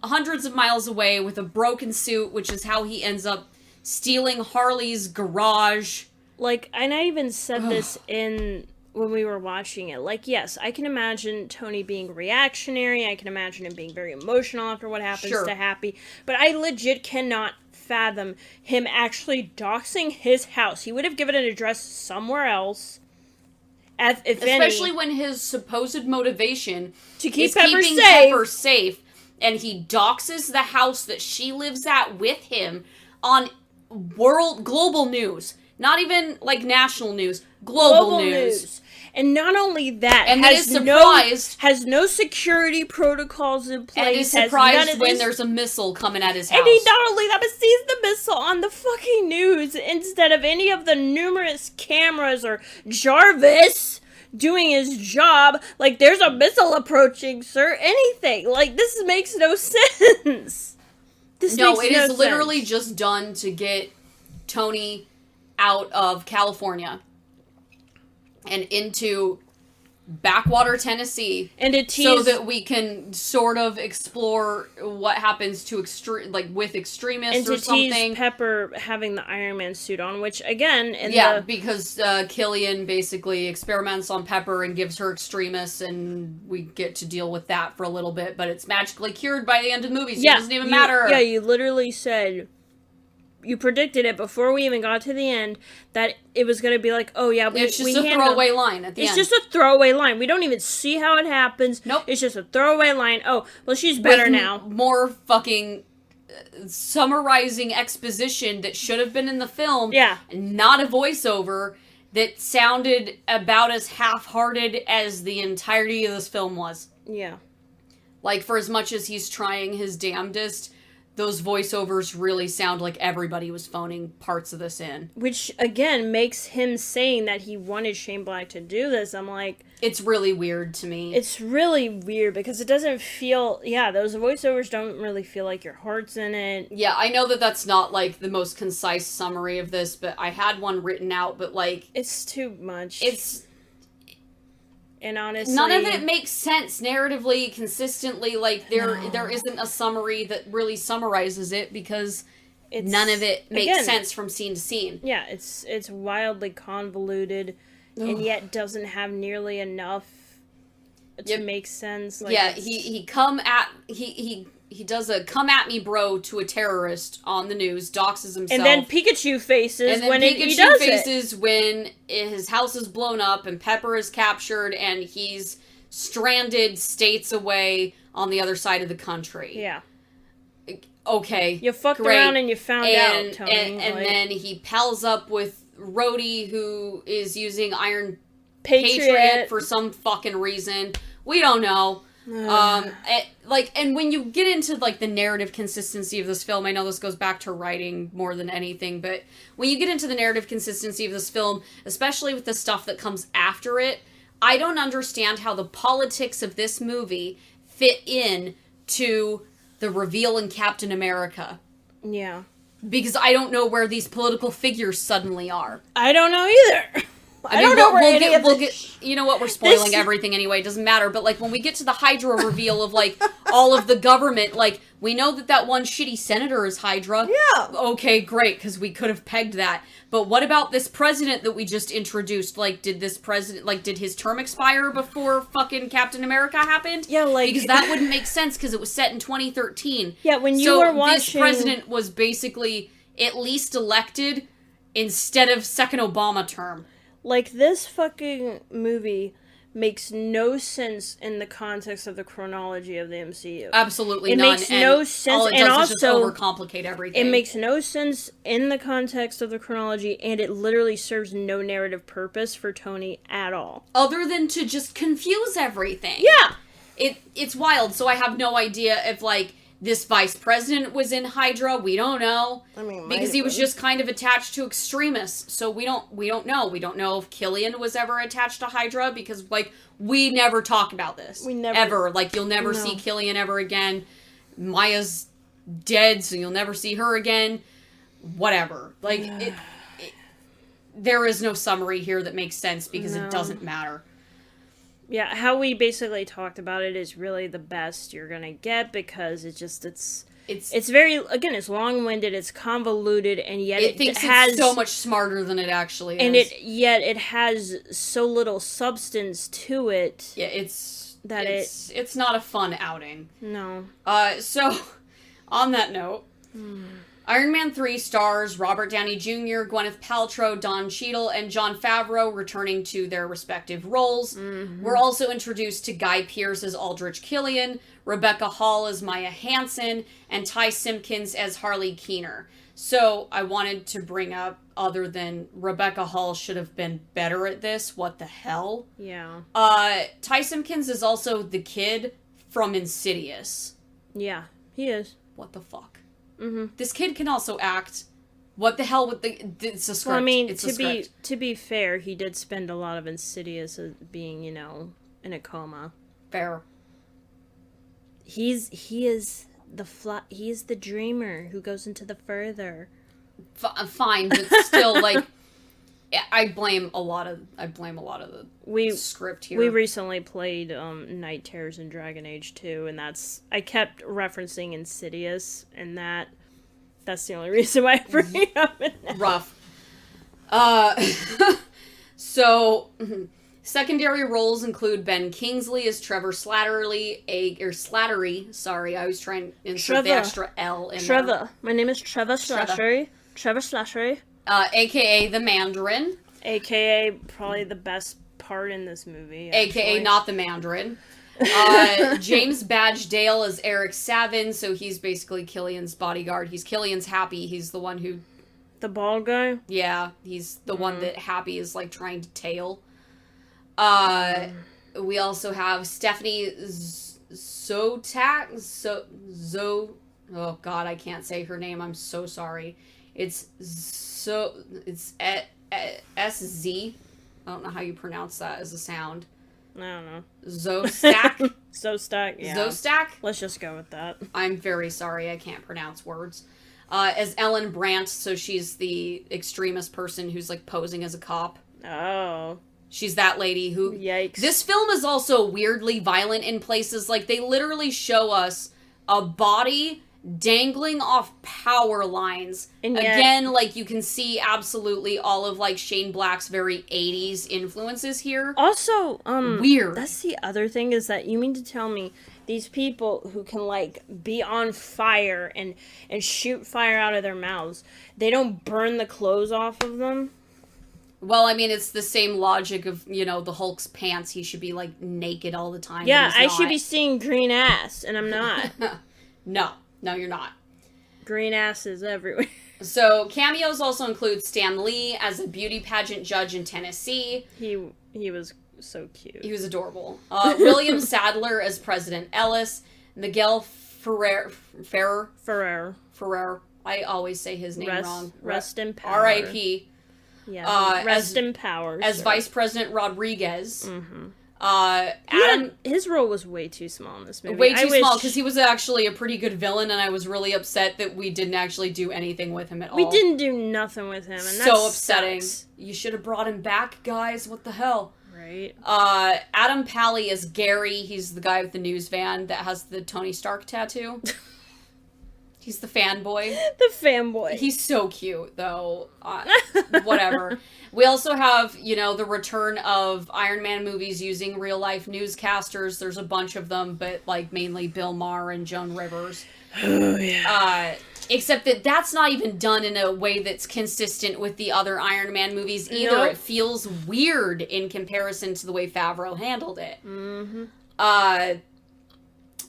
hundreds of miles away with a broken suit, which is how he ends up stealing Harley's garage. Like, and I even said this when we were watching it. Like, yes, I can imagine Tony being reactionary. I can imagine him being very emotional after what happens to Happy. But I legit cannot fathom him actually doxing his house. He would have given an address somewhere else. Especially when his supposed motivation to keep is Pepper keeping safe. Pepper safe, and he doxes the house that she lives at with him on global news. Not even, like, national news. Global news. And not only that, and is surprised. Has no security protocols in place. And is surprised when there's a missile coming at his house. And he not only that, but sees the missile on the fucking news instead of any of the numerous cameras or Jarvis doing his job. Like, there's a missile approaching, sir. Anything. Like, this makes no sense. It is literally just done to get Tony out of California and into backwater Tennessee, and to tease, so that we can sort of explore what happens to with extremists, and to or something. Tease Pepper having the Iron Man suit on, which again, because Killian basically experiments on Pepper and gives her extremists, and we get to deal with that for a little bit. But it's magically cured by the end of the movie, so it doesn't even matter. Yeah, you literally said. You predicted it before we even got to the end that it was going to be like, oh yeah, it's just a throwaway line at the end. It's just a throwaway line. We don't even see how it happens. Nope. It's just a throwaway line. Oh, well, she's better now. More fucking summarizing exposition that should have been in the film. Yeah. Not a voiceover that sounded about as half-hearted as the entirety of this film was. Yeah. Like, for as much as he's trying his damnedest, those voiceovers really sound like everybody was phoning parts of this in. Which, again, makes him saying that he wanted Shane Black to do this. I'm like... It's really weird to me. It's really weird because it doesn't feel... Yeah, those voiceovers don't really feel like your heart's in it. Yeah, I know that that's not, like, the most concise summary of this, but I had one written out, but, like... It's too much. And honestly... None of it makes sense narratively, consistently. Like, there isn't a summary that really summarizes it because none of it makes sense from scene to scene. Yeah, it's wildly convoluted and yet doesn't have nearly enough to make sense. Like, yeah, he does a come at me bro to a terrorist on the news, doxes himself. And then Pikachu faces when his house is blown up and Pepper is captured and he's stranded states away on the other side of the country. Yeah. Okay. You fucked around and you found out, Tony. And then he pals up with Rhodey, who is using Iron Patriot for some fucking reason. We don't know. And when you get into, like, the narrative consistency of this film, I know this goes back to writing more than anything, but when you get into the narrative consistency of this film, especially with the stuff that comes after it, I don't understand how the politics of this movie fit in to the reveal in Captain America. Yeah. Because I don't know where these political figures suddenly are. I don't know either. I don't know where we'll get. You know what? We're spoiling everything anyway. It doesn't matter. But, like, when we get to the Hydra reveal of, like, all of the government, like, we know that one shitty senator is Hydra. Yeah. Okay, great, because we could have pegged that. But what about this president that we just introduced? Like, did his term expire before fucking Captain America happened? Yeah, like... Because that wouldn't make sense because it was set in 2013. Yeah, when you were watching... this president was basically at least elected instead of second Obama term. Like, this fucking movie makes no sense in the context of the chronology of the MCU. Absolutely none. It makes no sense. All it does is just overcomplicate everything. It makes no sense in the context of the chronology, and it literally serves no narrative purpose for Tony at all. Other than to just confuse everything. Yeah! It's wild, so I have no idea if, like, this vice president was in Hydra. We don't know. I mean, because he was just kind of attached to extremists. So we don't know. We don't know if Killian was ever attached to Hydra because, like, we never talk about this. We never. Ever. Like, you'll never see Killian ever again. Maya's dead, so you'll never see her again. Whatever. Like, there is no summary here that makes sense because it doesn't matter. Yeah, how we basically talked about it is really the best you're gonna get, because it's very, again, it's long-winded, it's convoluted, and yet it thinks it's so much smarter than it actually is. And yet it has so little substance to it. Yeah, it's not a fun outing. No. So, on that note, Iron Man 3 stars Robert Downey Jr., Gwyneth Paltrow, Don Cheadle, and Jon Favreau returning to their respective roles. Mm-hmm. We're also introduced to Guy Pearce as Aldrich Killian, Rebecca Hall as Maya Hansen, and Ty Simpkins as Harley Keener. So, I wanted to bring up, other than Rebecca Hall should have been better at this, what the hell? Yeah. Ty Simpkins is also the kid from Insidious. Yeah, he is. What the fuck? Mm-hmm. This kid can also act. What the hell with it's a script. Well, I mean, it's to be fair, he did spend a lot of Insidious being, in a coma. Fair. He is the dreamer who goes into the further. Fine, but still, like, I blame a lot of the script here. We recently played Night Terrors in Dragon Age 2, and I kept referencing Insidious, and that's the only reason why I bring it up. Rough. So, secondary roles include Ben Kingsley as Trevor Slattery, Slattery, I was trying to insert the extra L in Trevor. there. My name is Trevor Slattery. Trevor Slattery. A.K.A. the Mandarin. A.K.A. probably the best part in this movie. A.K.A. not the Mandarin. James Badge Dale is Eric Savin, so he's basically Killian's bodyguard. He's Killian's Happy. He's the one who... The bald guy? Yeah, he's the one that Happy is, like, trying to tail. We also have Stephanie Zotak. Oh, God, I can't say her name. I'm so sorry. It's SZ. I don't know how you pronounce that as a sound. I don't know. Zostack? Zostack, yeah. Zostack? Let's just go with that. I'm very sorry, I can't pronounce words. As Ellen Brandt, so she's the extremist person who's, like, posing as a cop. Oh. She's that lady who... Yikes. This film is also weirdly violent in places. Like, they literally show us a body dangling off power lines. And yet, again, like, you can see absolutely all of, like, Shane Black's very 80s influences here. Also, weird. That's the other thing, is that you mean to tell me these people who can, like, be on fire and shoot fire out of their mouths, they don't burn the clothes off of them? Well, I mean, it's the same logic of, the Hulk's pants. He should be, like, naked all the time. Yeah, I should be seeing green ass, and I'm not. No, you're not. Green asses everywhere. So, cameos also include Stan Lee as a beauty pageant judge in Tennessee. He was so cute. He was adorable. William Sadler as President Ellis. Miguel Ferrer. I always say his name wrong. Rest in power. R.I.P. Yeah. Rest in power. As Vice President Rodriguez. Mm-hmm. Adam, his role was way too small in this movie. Way too small, because he was actually a pretty good villain, and I was really upset that we didn't actually do anything with him at all. We didn't do nothing with him, and so upsetting. You should have brought him back, guys. What the hell? Right. Adam Pally is Gary. He's the guy with the news van that has the Tony Stark tattoo. He's the fanboy. The fanboy. He's so cute, though. Whatever. We also have, the return of Iron Man movies using real-life newscasters. There's a bunch of them, but, like, mainly Bill Maher and Joan Rivers. Oh, yeah. Except that that's not even done in a way that's consistent with the other Iron Man movies either. Nope. It feels weird in comparison to the way Favreau handled it. Mm-hmm.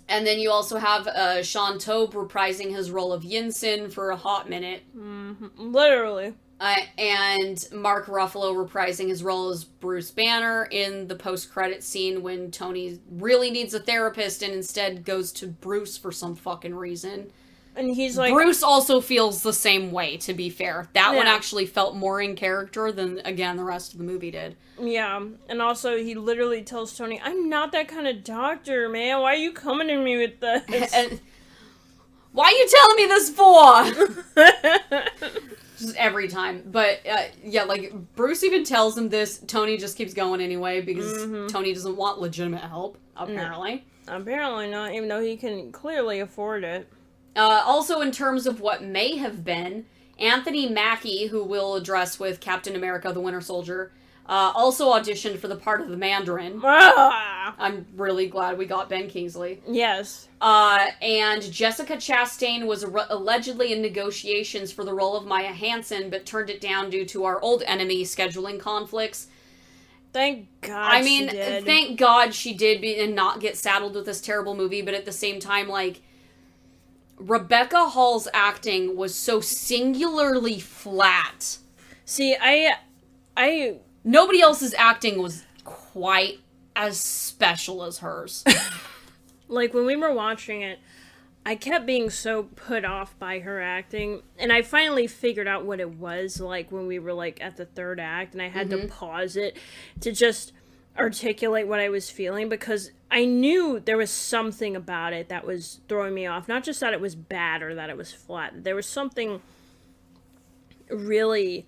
And then you also have Sean Taube reprising his role of Yinsen for a hot minute. Mm-hmm. Literally. And Mark Ruffalo reprising his role as Bruce Banner in the post-credit scene when Tony really needs a therapist and instead goes to Bruce for some fucking reason. And he's like... Bruce also feels the same way, to be fair. That one actually felt more in character than, again, the rest of the movie did. Yeah, and also he literally tells Tony, I'm not that kind of doctor, man. Why are you coming to me with this? And why are you telling me this for? Just every time. But, yeah, like, Bruce even tells him this. Tony just keeps going anyway because Tony doesn't want legitimate help, apparently. No. Apparently not, even though he can clearly afford it. Also, in terms of what may have been, Anthony Mackie, who we'll address with Captain America, the Winter Soldier, also auditioned for the part of the Mandarin. I'm really glad we got Ben Kingsley. Yes. And Jessica Chastain was allegedly in negotiations for the role of Maya Hansen, but turned it down due to our old enemy scheduling conflicts. Thank God she did. Thank God she did and not get saddled with this terrible movie, but at the same time, like, Rebecca Hall's acting was so singularly flat. See, I nobody else's acting was quite as special as hers. Like, when we were watching it, I kept being so put off by her acting, and I finally figured out what it was, like, when we were, like, at the third act, and I had to pause it to just articulate what I was feeling, because I knew there was something about it that was throwing me off. Not just that it was bad or that it was flat. There was something really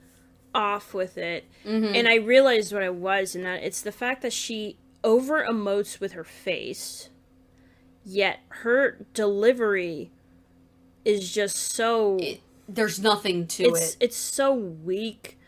off with it. And I realized what it was, and that it's the fact that she over-emotes with her face, yet her delivery is just so... there's nothing to it. It's so weak.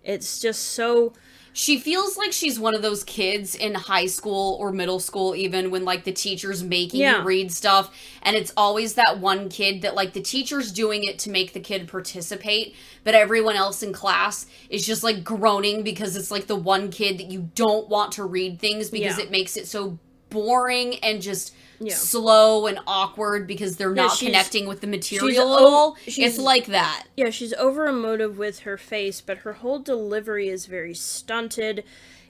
It's just so... She feels like she's one of those kids in high school or middle school even when, like, the teacher's making you read stuff, and it's always that one kid that, like, the teacher's doing it to make the kid participate, but everyone else in class is just, like, groaning because it's, like, the one kid that you don't want to read things because it makes it so boring and just... slow and awkward because they're not connecting with the material at all. It's like that. Yeah, she's over-emotive with her face, but her whole delivery is very stunted.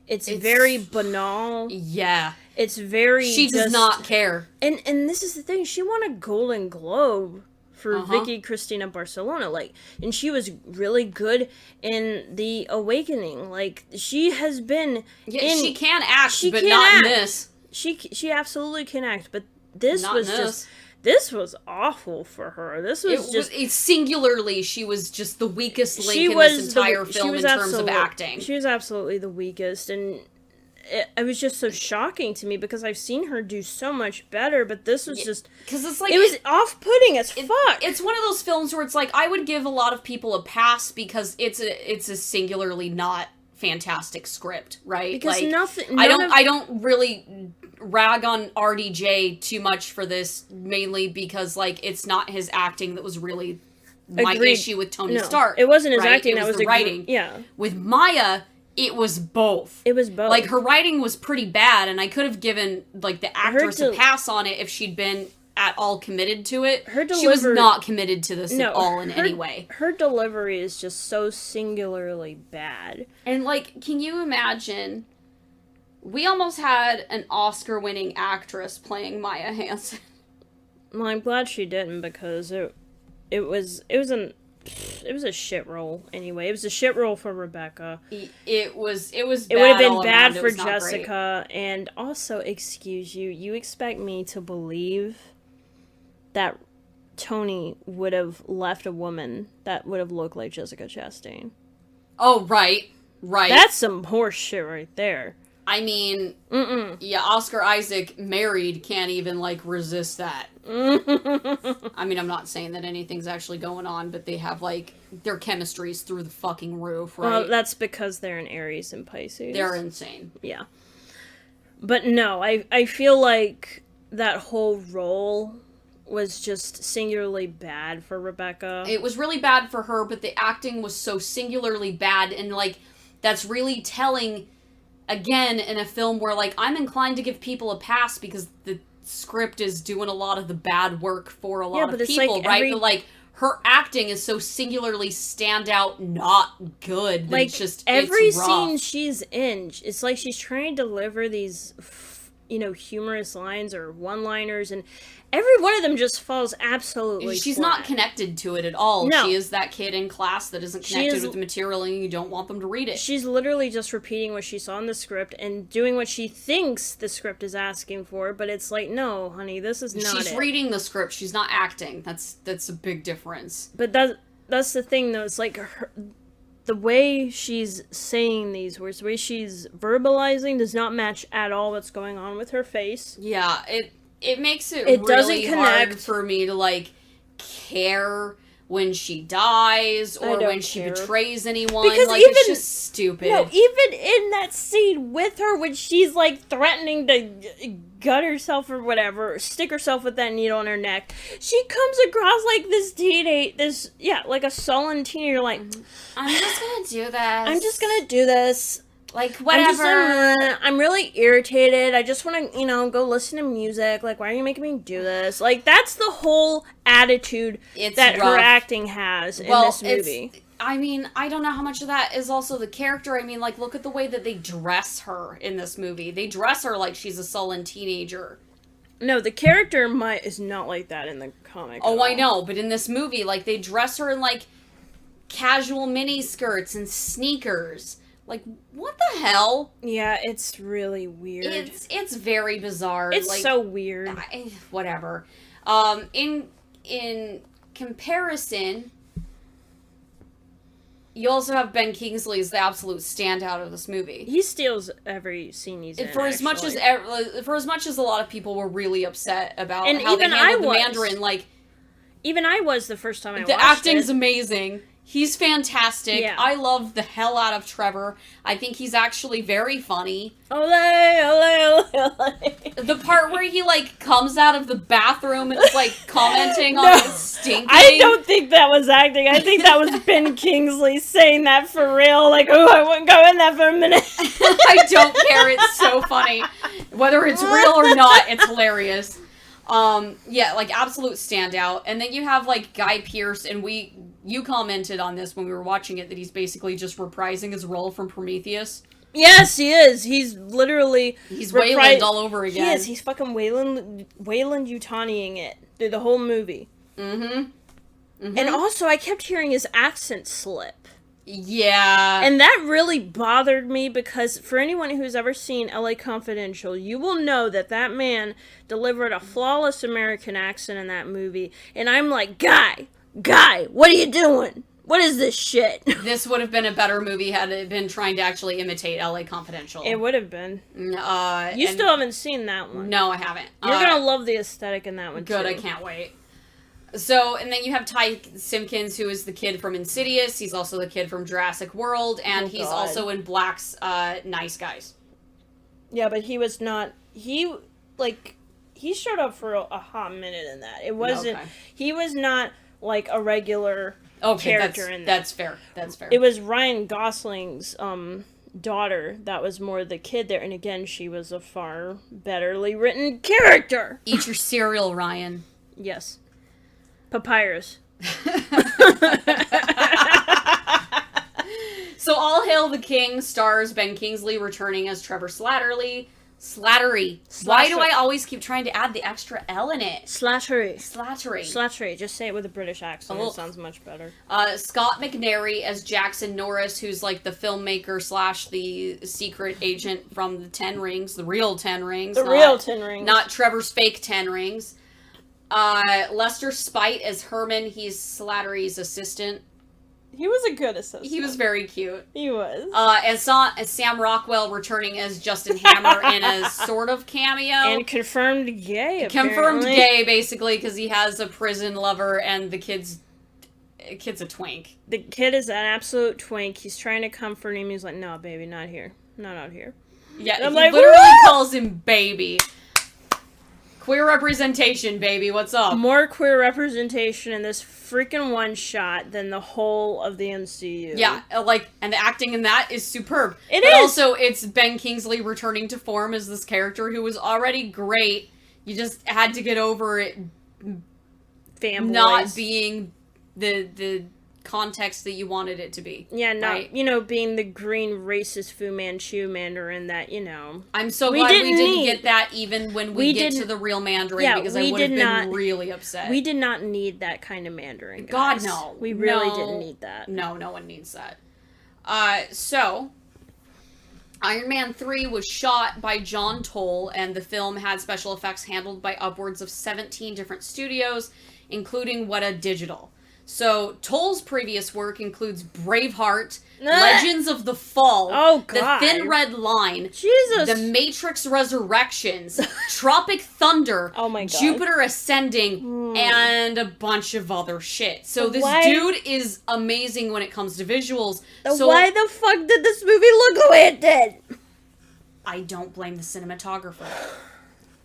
It's very banal. Yeah. It's very... She does not care. And this is the thing, she won a Golden Globe for Vicky Cristina Barcelona, like, and she was really good in The Awakening. Like, she has been she can act, but not in this. She absolutely can act, but this was awful for her. It's singularly, she was just the weakest link in this entire film in terms of acting. She was absolutely the weakest, and it was just so shocking to me because I've seen her do so much better, but this was just... Because it's like... It was off-putting as fuck. It's one of those films where it's like, I would give a lot of people a pass because it's a singularly not fantastic script, right? Because like, I don't really rag on RDJ too much for this, mainly because, like, it's not his acting that was really my issue with Tony Stark. It wasn't his acting, that was the writing. Yeah. With Maya, it was both. It was both. Like, her writing was pretty bad, and I could have given, like, the actress a pass on it if she'd been at all committed to it. She was not committed to this at all in any way. Her delivery is just so singularly bad. And, like, can you imagine... We almost had an Oscar-winning actress playing Maya Hansen. Well, I'm glad she didn't because it was a shit role anyway. It was a shit role for Rebecca. It was bad. It would have been bad for Jessica. And also, excuse you, you expect me to believe that Tony would have left a woman that would have looked like Jessica Chastain? Oh, right. That's some horse shit right there. I mean, yeah, Oscar Isaac married can't even, like, resist that. I mean, I'm not saying that anything's actually going on, but they have, like, their chemistry's through the fucking roof, right? Well, that's because they're in Aries and Pisces. They're insane. Yeah. But no, I feel like that whole role was just singularly bad for Rebecca. It was really bad for her, but the acting was so singularly bad, and, like, that's really telling... Again, in a film where, like, I'm inclined to give people a pass because the script is doing a lot of the bad work for a lot of people, like right? But, like, her acting is so singularly standout not good. Like, it's every rough. scene she's in, it's like she's trying to deliver these, humorous lines or one-liners, and every one of them just falls absolutely She's flat. Not connected to it at all. No. She is that kid in class that isn't connected with the material and you don't want them to read it. She's literally just repeating what she saw in the script and doing what she thinks the script is asking for, but it's like, no, honey, this is not She's reading the script. She's not acting. That's a big difference. But that's the thing, though. It's like the way she's saying these words, the way she's verbalizing does not match at all what's going on with her face. Yeah, it makes it It really doesn't connect. hard for me to, like, care when she dies or don't when she care. betrays anyone. Because like, even- it's just stupid. No, even in that scene with her when she's, like, threatening to gut herself or whatever, or stick herself with that needle in her neck, she comes across like this like a sullen teenager, like, I'm just gonna do this. I'm just gonna do this. Like, whatever. I'm really irritated. I just want to, go listen to music. Like, why are you making me do this? Like, that's the whole attitude that rough. her acting has in this movie. I mean, I don't know how much of that is also the character. I mean, like, look at the way that they dress her in this movie. They dress her like she's a sullen teenager. No, the character is not like that in the comic. Oh, I know, but in this movie, like, they dress her in, like, casual mini skirts and sneakers. Like, what the hell? Yeah, it's really weird. It's very bizarre. It's like, so weird. Whatever. In comparison, you also have Ben Kingsley as the absolute standout of this movie. He steals every scene he's in. For as much as a lot of people were really upset about And how even they handled I was. the Mandarin, like, Even I was the first time I watched the acting's it. amazing. He's fantastic. Yeah. I love the hell out of Trevor. I think he's actually very funny. Ole, ole, ole, ole. The part where he, like, comes out of the bathroom and is, like, commenting on his stinking. I don't think that was acting. I think that was Ben Kingsley saying that for real. Like, oh, I wouldn't go in that for a minute. I don't care. It's so funny. Whether it's real or not, it's hilarious. Yeah, like, absolute standout. And then you have, like, Guy Pearce, and you commented on this when we were watching it, that he's basically just reprising his role from Prometheus. Yes, he is. He's literally... He's Wayland all over again. He is. He's fucking Wayland Yutaniing it through the whole movie. Mm-hmm. And also, I kept hearing his accent slip. Yeah. And that really bothered me because for anyone who's ever seen LA Confidential, you will know that that man delivered a flawless American accent in that movie. And I'm like, Guy, what are you doing? What is this shit? This would have been a better movie had it been trying to actually imitate LA Confidential. It would have been. You still haven't seen that one. No, I haven't. You're going to love the aesthetic in that one, good, too. I can't wait. So, and then you have Ty Simpkins, who is the kid from Insidious. He's also the kid from Jurassic World, and he's also in Black's Nice Guys. Yeah, but he was not... He showed up for a hot minute in that. It wasn't... Okay. He was not, like, a regular character in that. That's fair. That's fair. It was Ryan Gosling's daughter that was more the kid there, and again, she was a far betterly written character. Eat your cereal, Ryan. Yes. Papyrus. So All Hail the King stars Ben Kingsley returning as Trevor Slattery. Why do I always keep trying to add the extra L in it? Slattery. Just say it with a British accent. It sounds much better. Scott McNairy as Jackson Norris, who's like the filmmaker / the secret agent from the Ten Rings, the real Ten Rings. Real Ten Rings. Not Trevor's fake Ten Rings. Lester Spite as Herman. He's Slattery's assistant. He was a good assistant. He was very cute. He was. As Sam Rockwell returning as Justin Hammer in a sort of cameo. And confirmed gay, apparently. Confirmed gay, basically, because he has a prison lover and the kid's a twink. The kid is an absolute twink. He's trying to comfort him. He's like, no, baby, not here. Not out here. Yeah, he literally calls him baby. Queer representation, baby. What's up? More queer representation in this freaking one shot than the whole of the MCU. Yeah, and the acting in that is superb. But also, it's Ben Kingsley returning to form as this character who was already great. You just had to get over it Fanboys. not being the context that you wanted it to be. Yeah, not, right? Being the green racist Fu Manchu Mandarin that, I'm so glad we didn't get that even when we get to the real Mandarin, because I would have been really upset. We did not need that kind of Mandarin, guys. God, no. We really didn't need that. No one needs that. So, Iron Man 3 was shot by John Toll, and the film had special effects handled by upwards of 17 different studios, including Weta Digital. So, Toll's previous work includes Braveheart, Legends of the Fall, God. The Thin Red Line, Jesus. The Matrix Resurrections, Tropic Thunder, Oh my God. Jupiter Ascending, and a bunch of other shit. So this Why- dude is amazing when it comes to visuals. So Why the fuck did this movie look the way it did? I don't blame the cinematographer.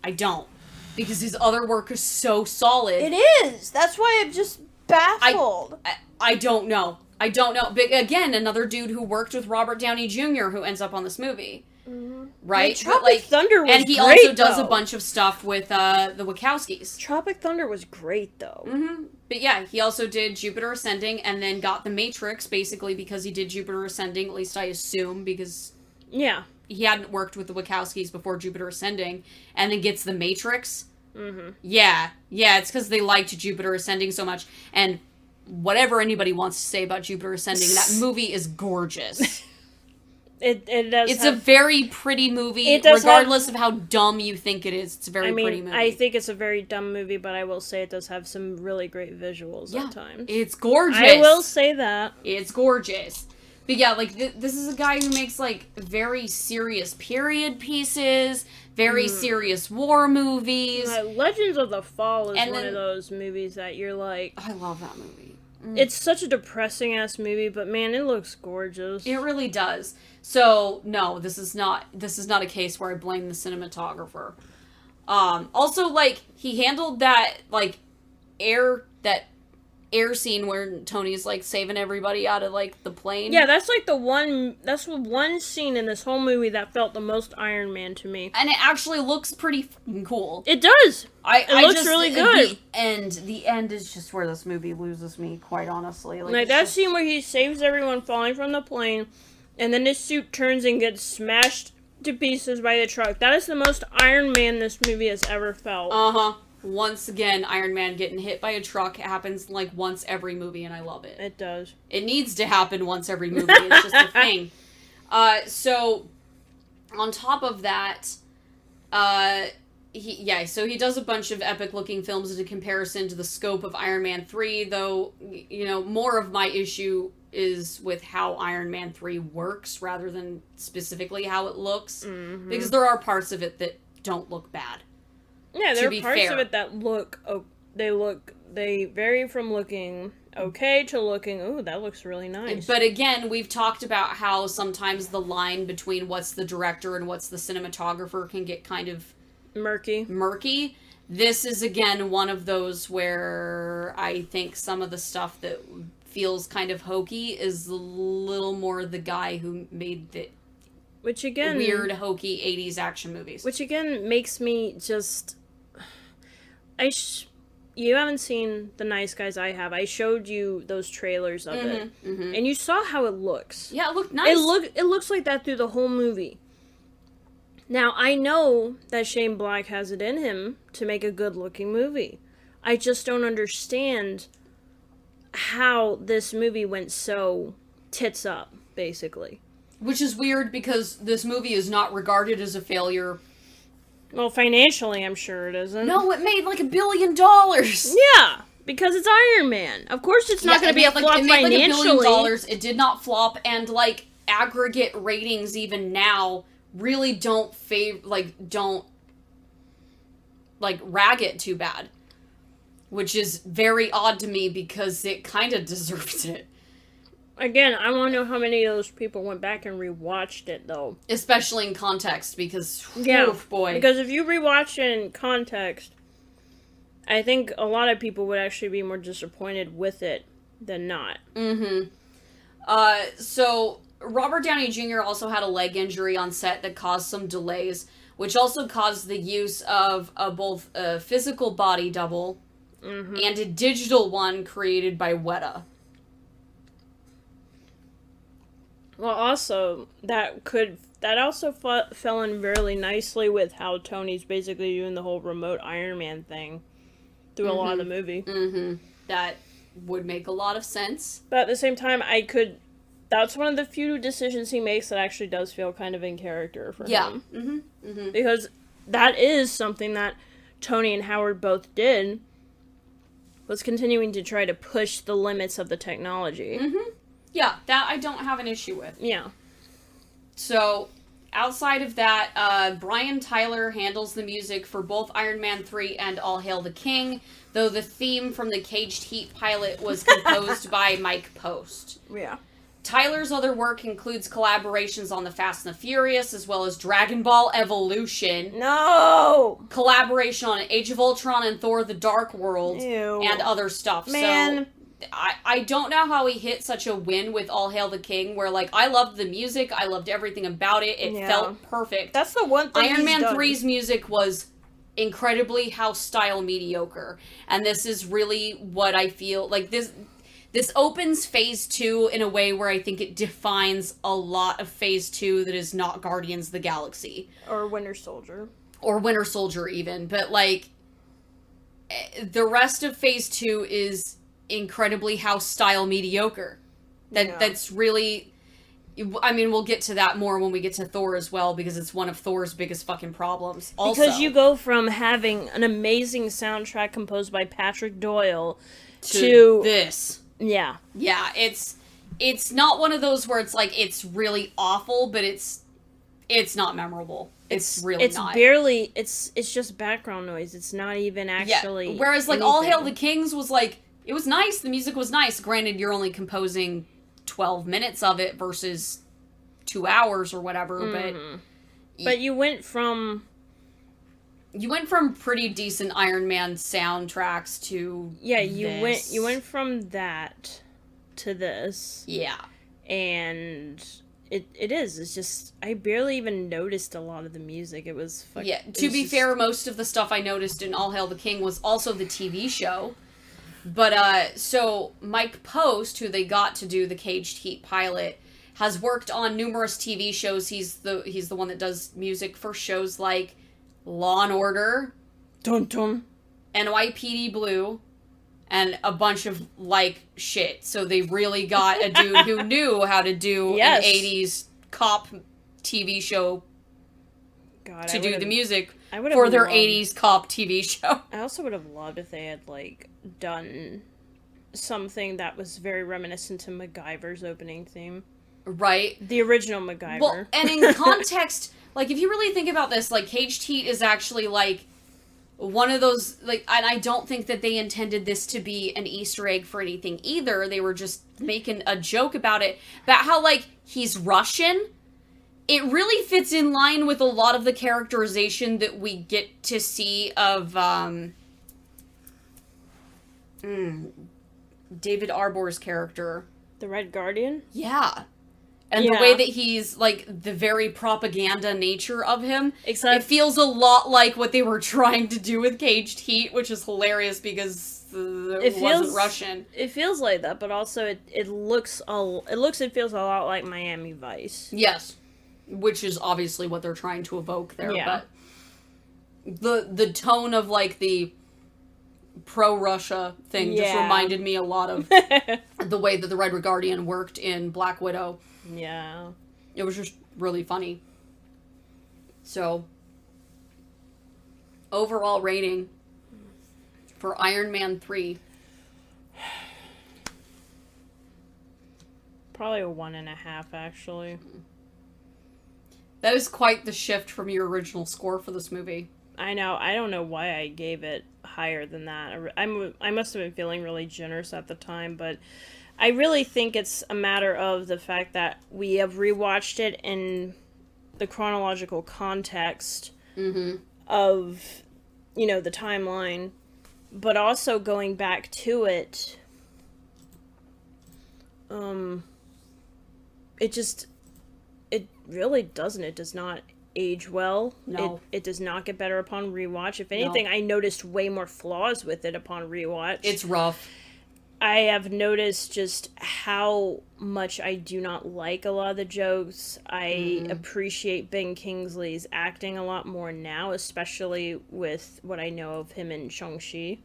I don't. Because his other work is so solid. It is. That's why I'm just baffled. I don't know. I don't know. But again, another dude who worked with Robert Downey Jr. who ends up on this movie. Right? Tropic Thunder was and he great, also does though. a bunch of stuff with the Wachowskis. Tropic Thunder was great, though. But yeah, he also did Jupiter Ascending and then got The Matrix, basically because he did Jupiter Ascending, at least I assume, because Yeah. he hadn't worked with the Wachowskis before Jupiter Ascending, and then gets The Matrix. Yeah, it's because they liked Jupiter Ascending so much, and whatever anybody wants to say about Jupiter Ascending, that movie is gorgeous. It does. It's a very pretty movie, It does regardless of how dumb you think it is. It's a very pretty movie. I think it's a very dumb movie, but I will say it does have some really great visuals at times. It's gorgeous. I will say that. It's gorgeous. But yeah, like, this is a guy who makes, like, very serious period pieces, very serious war movies. Legends of the Fall is And one then- of those movies that you're like... I love that movie. It's such a depressing-ass movie, but man, it looks gorgeous. It really does. So, no, this is not a case where I blame the cinematographer. Also, like, he handled that air scene where Tony's, like, saving everybody out of, like, the plane. Yeah, that's like that's the one scene in this whole movie that felt the most Iron Man to me. And it actually looks pretty fucking cool. It does! It looks really good. The end is just where this movie loses me, quite honestly. Like that scene where he saves everyone falling from the plane, and then his suit turns and gets smashed to pieces by the truck. That is the most Iron Man this movie has ever felt. Once again, Iron Man getting hit by a truck happens like once every movie, and I love it. It does. It needs to happen once every movie. It's just a thing. So, on top of that, he does a bunch of epic-looking films in comparison to the scope of Iron Man 3, though, you know, more of my issue is with how Iron Man 3 works rather than specifically how it looks. Because there are parts of it that don't look bad. Yeah, there are parts of it that they vary from looking okay to looking, ooh, that looks really nice. But again, we've talked about how sometimes the line between what's the director and what's the cinematographer can get kind of murky. This is, again, one of those where I think some of the stuff that feels kind of hokey is a little more the guy who made the weird, hokey 80s action movies. Which, again, makes me just... You haven't seen The Nice Guys I have. I showed you those trailers of it. And you saw how it looks. Yeah, it looked nice. It looks like that through the whole movie. Now, I know that Shane Black has it in him to make a good-looking movie. I just don't understand how this movie went so tits up, basically. Which is weird because this movie is not regarded as a failure. Well, financially, I'm sure it isn't. No, it made like $1 billion. Yeah, because it's Iron Man. Of course it's not going to be a flop financially. It made like $1 billion. It did not flop, and like aggregate ratings even now really don't rag it too bad. Which is very odd to me because it kind of deserves it. Again, I want to know how many of those people went back and rewatched it, though. Especially in context, because, boy. Because if you rewatch it in context, I think a lot of people would actually be more disappointed with it than not. So, Robert Downey Jr. also had a leg injury on set that caused some delays, which also caused the use of both a physical body double and a digital one created by Weta. Well, also, that also fell in really nicely with how Tony's basically doing the whole remote Iron Man thing through a lot of the movie. That would make a lot of sense. But at the same time, that's one of the few decisions he makes that actually does feel kind of in character for him. Because that is something that Tony and Howard both did was continuing to try to push the limits of the technology. Mm-hmm. Yeah, that I don't have an issue with. Yeah. So, outside of that, Brian Tyler handles the music for both Iron Man 3 and All Hail the King, though the theme from the Caged Heat pilot was composed by Mike Post. Yeah. Tyler's other work includes collaborations on The Fast and the Furious, as well as Dragon Ball Evolution. No! Collaboration on Age of Ultron and Thor the Dark World. Ew. And other stuff. Man. So, I don't know how he hit such a win with All Hail the King, where, like, I loved the music, I loved everything about it, it felt perfect. That's the one thing Iron Man 3's music was incredibly house-style mediocre. And this is really what I feel, like, this opens Phase 2 in a way where I think it defines a lot of Phase 2 that is not Guardians of the Galaxy. Or Winter Soldier. Or Winter Soldier, even. But, like, the rest of Phase 2 is incredibly house-style mediocre. That's really... I mean, we'll get to that more when we get to Thor as well, because it's one of Thor's biggest fucking problems. Also, because you go from having an amazing soundtrack composed by Patrick Doyle to this. Yeah. Yeah, it's not one of those where it's like, it's really awful, but it's not memorable. It's really not. It's barely, it's just background noise. It's not even actually... Yeah. Whereas, like, anything. All Hail the Kings was, like, it was nice, the music was nice. Granted, you're only composing 12 minutes of it versus 2 hours or whatever, But you went from... You went from pretty decent Iron Man soundtracks to you went from that to this. Yeah. And it's just, I barely even noticed a lot of the music. It was fucking... Yeah, to be fair, most of the stuff I noticed in All Hail the King was also the TV show. But, so, Mike Post, who they got to do the Caged Heat pilot, has worked on numerous TV shows. He's the one that does music for shows like Law and Order, Dun dun. NYPD Blue, and a bunch of, like, shit. So they really got a dude who knew how to do an 80s cop TV show to do the music for their 80s cop TV show. I also would have loved if they had, like, done something that was very reminiscent to MacGyver's opening theme. Right. The original MacGyver. Well, and in context, like, if you really think about this, like, Caged Heat is actually, like, one of those, like, and I don't think that they intended this to be an Easter egg for anything either. They were just making a joke about it. About how, like, he's Russian. It really fits in line with a lot of the characterization that we get to see of, David Arbor's character. The Red Guardian? Yeah. And the way that he's, like, the very propaganda nature of him. It feels a lot like what they were trying to do with Caged Heat, which is hilarious because it wasn't Russian. It feels like that, but also it feels a lot like Miami Vice. Yes. Which is obviously what they're trying to evoke there. Yeah. But the tone of, like, the pro-Russia thing just reminded me a lot of the way that the Red Guardian worked in Black Widow. Yeah. It was just really funny. So, overall rating for Iron Man 3. Probably a 1.5, actually. That is quite the shift from your original score for this movie. I know. I don't know why I gave it higher than that. I must have been feeling really generous at the time, but I really think it's a matter of the fact that we have rewatched it in the chronological context of, you know, the timeline, but also going back to it, it really doesn't. It does not age well. No. It does not get better upon rewatch. If anything, I noticed way more flaws with it upon rewatch. It's rough. I have noticed just how much I do not like a lot of the jokes. I appreciate Ben Kingsley's acting a lot more now, especially with what I know of him in Shang-Chi.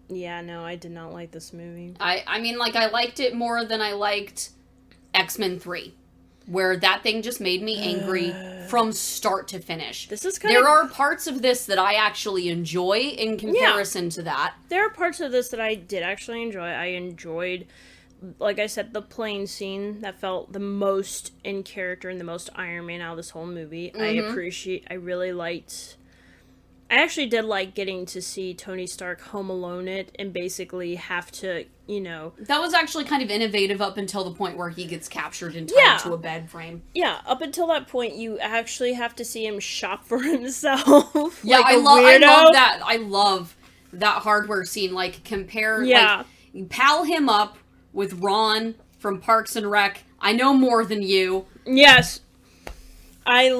Yeah, no, I did not like this movie. I mean, like, I liked it more than I liked X-Men 3. where that thing just made me angry from start to finish. There are parts of this that I actually enjoy in comparison to that. There are parts of this that I did actually enjoy. I enjoyed, like I said, the plane scene that felt the most in character and the most Iron Man out of this whole movie. I actually did like getting to see Tony Stark home alone it and basically have to, That was actually kind of innovative up until the point where he gets captured and tied to a bed frame. Yeah, up until that point, you actually have to see him shop for himself. Yeah, like I love that. I love that hardware scene. Like, pal him up with Ron from Parks and Rec. I know more than you. Yes. I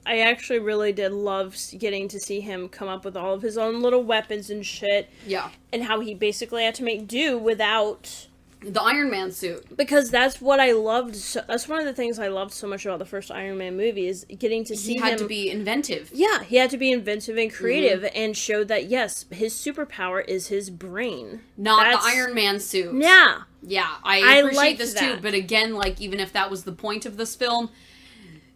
actually really did love getting to see him come up with all of his own little weapons and shit. Yeah. And how he basically had to make do without the Iron Man suit. Because that's what I loved. That's one of the things I loved so much about the first Iron Man movie is getting to see him. He had to be inventive. Yeah, he had to be inventive and creative and showed that, yes, his superpower is his brain. Not the Iron Man suit. Yeah. Yeah, I appreciate this too, but again, like, even if that was the point of this film,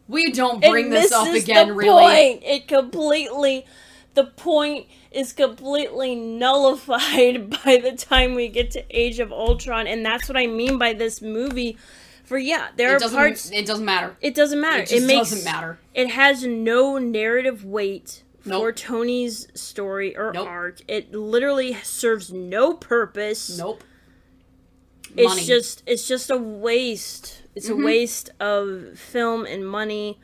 we don't bring this up again, really. The point is completely nullified by the time we get to Age of Ultron, and that's what I mean by this movie. There are parts... It doesn't matter. It doesn't matter. It doesn't matter. It has no narrative weight for Tony's story or arc. It literally serves no purpose. Nope. It's just a waste. It's a waste of film and money.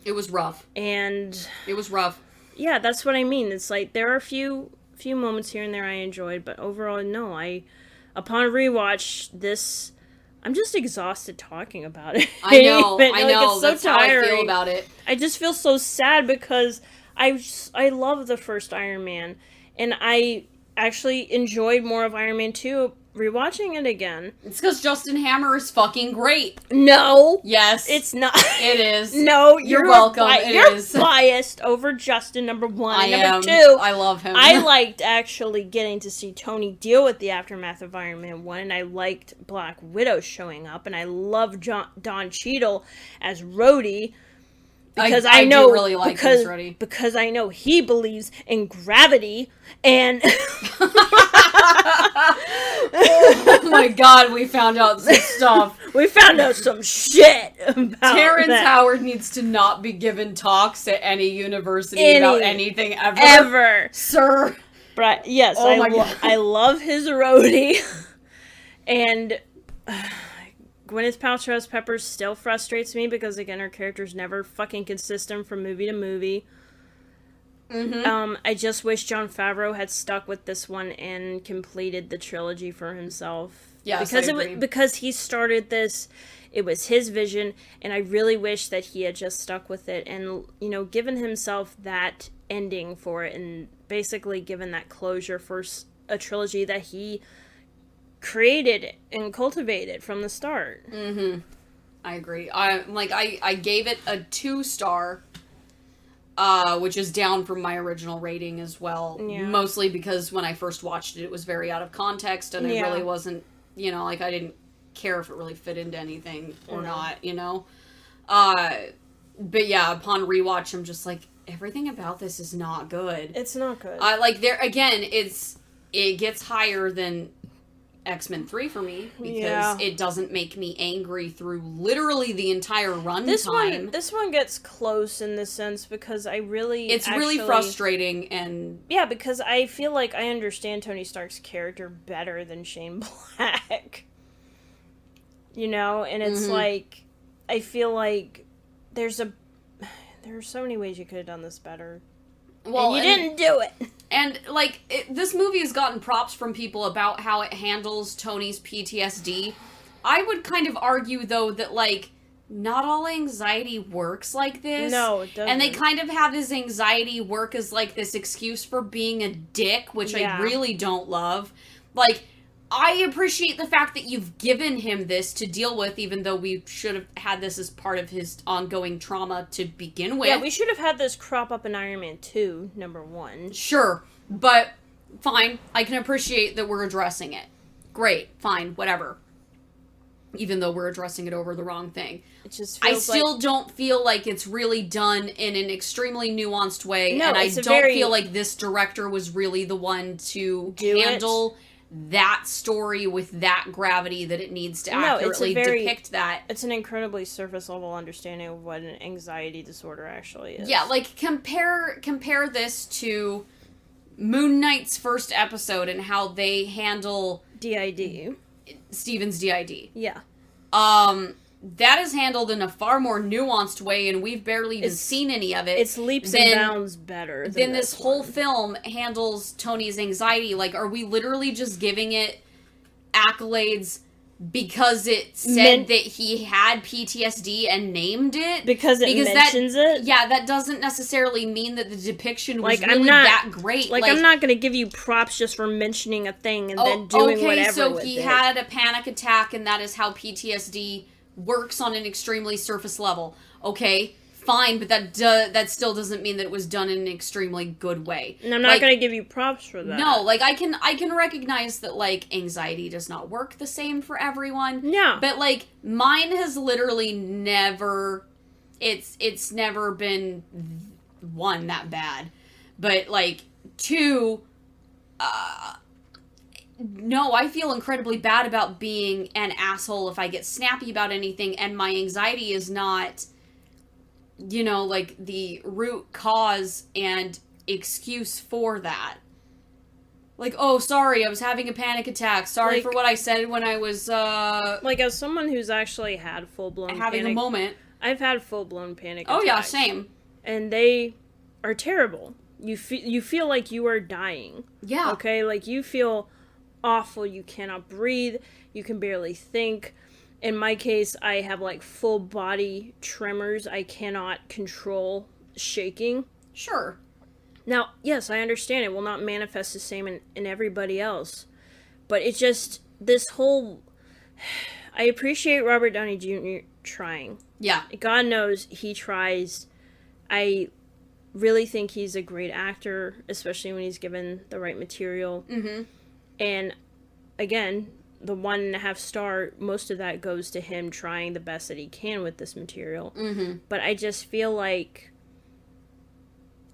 It was rough. And... It was rough. Yeah, that's what I mean. It's like, there are a few moments here and there I enjoyed, but overall, no. Upon rewatch, this... I'm just exhausted talking about it. I know. It's so that's tiring. how I feel about it. I just feel so sad because I love the first Iron Man, and I actually enjoyed more of Iron Man 2 rewatching it again. It's because Justin Hammer is fucking great. No. Yes. It's not. It is. No, you're welcome. You're biased over Justin, number one. I number am. two, I love him. I liked actually getting to see Tony deal with the aftermath of Iron Man 1, and I liked Black Widow showing up, and I love Don Cheadle as Rhodey. Because I know, do really like this Rhodey. Because I know he believes in gravity, and... Oh my god, we found out some stuff. We found out some shit about Terrence that. Howard needs to not be given talks at any university about anything ever. Ever. Sir. But yes, oh my god. I love his Rhodey. And... Gwyneth Paltrow's Pepper still frustrates me because, again, her character's never fucking consistent from movie to movie. Mm-hmm. I just wish Jon Favreau had stuck with this one and completed the trilogy for himself. Yes, because he started this, it was his vision, and I really wish that he had just stuck with it and, given himself that ending for it and basically given that closure for a trilogy that he created and cultivated from the start. Mm-hmm. I agree. I gave it a 2-star, which is down from my original rating as well. Yeah. Mostly because when I first watched it, it was very out of context, and it really wasn't, I didn't care if it really fit into anything or not, But yeah, upon rewatch, I'm just like, everything about this is not good. It's not good. It gets higher than X-Men 3 for me because it doesn't make me angry through literally the entire runtime. This one gets close in the sense because it's really frustrating and because I feel like I understand Tony Stark's character better than Shane Black. And it's like I feel like there are so many ways you could have done this better. Well, and you didn't do it. And, this movie has gotten props from people about how it handles Tony's PTSD. I would kind of argue, though, that, not all anxiety works like this. No, it doesn't. And they kind of have his anxiety work as, this excuse for being a dick, which I really don't love. I appreciate the fact that you've given him this to deal with, even though we should have had this as part of his ongoing trauma to begin with. Yeah, we should have had this crop up in Iron Man 2, number 1. Sure, but fine. I can appreciate that we're addressing it. Great, fine, whatever. even though we're addressing it over the wrong thing. It just I feels still don't feel like it's really done in an extremely nuanced way, No, and I it's a don't very- feel like this director was really the one to Do handle that story with that gravity that it needs to accurately depict that. It's an incredibly surface level understanding of what an anxiety disorder actually is. Yeah, like compare this to Moon Knight's first episode and how they handle DID. Steven's DID. Yeah. That is handled in a far more nuanced way, and we've barely even seen any of it. It's leaps and bounds better than this whole film handles Tony's anxiety. Like, are we literally just giving it accolades because it said that he had PTSD and named it? Because mentions it? Yeah, that doesn't necessarily mean that the depiction was Like, really that great. Like, I'm not going to give you props just for mentioning a thing and then doing whatever so with he it. had a panic attack, and that is how PTSD works on an extremely surface level. Okay, fine, but that still doesn't mean that it was done in an extremely good way. And I'm not going to give you props for that. No, like, I can recognize that, like, anxiety does not work the same for everyone. Yeah. But, like, mine has literally never... It's never been, one, that bad. But, like, two... No, I feel incredibly bad about being an asshole if I get snappy about anything, and my anxiety is not, you know, like, the root cause and excuse for that. Like, oh, sorry, I was having a panic attack. Sorry like, for what I said when I was, Like, as someone who's actually had full-blown having a moment. I've had full-blown panic attacks. Oh, yeah, same. And they are terrible. You feel like you are dying. Yeah. Okay? Like, you feel awful. You cannot breathe. You can barely think. In my case, I have, like, full body tremors. I cannot control shaking. Sure. Now, yes, I understand it will not manifest the same in everybody else. But it just, this whole... I appreciate Robert Downey Jr. trying. Yeah. God knows he tries. I really think he's a great actor, especially when he's given the right material. Mm-hmm. And, again, the 1.5 star, most of that goes to him trying the best that he can with this material. Mm-hmm. But I just feel like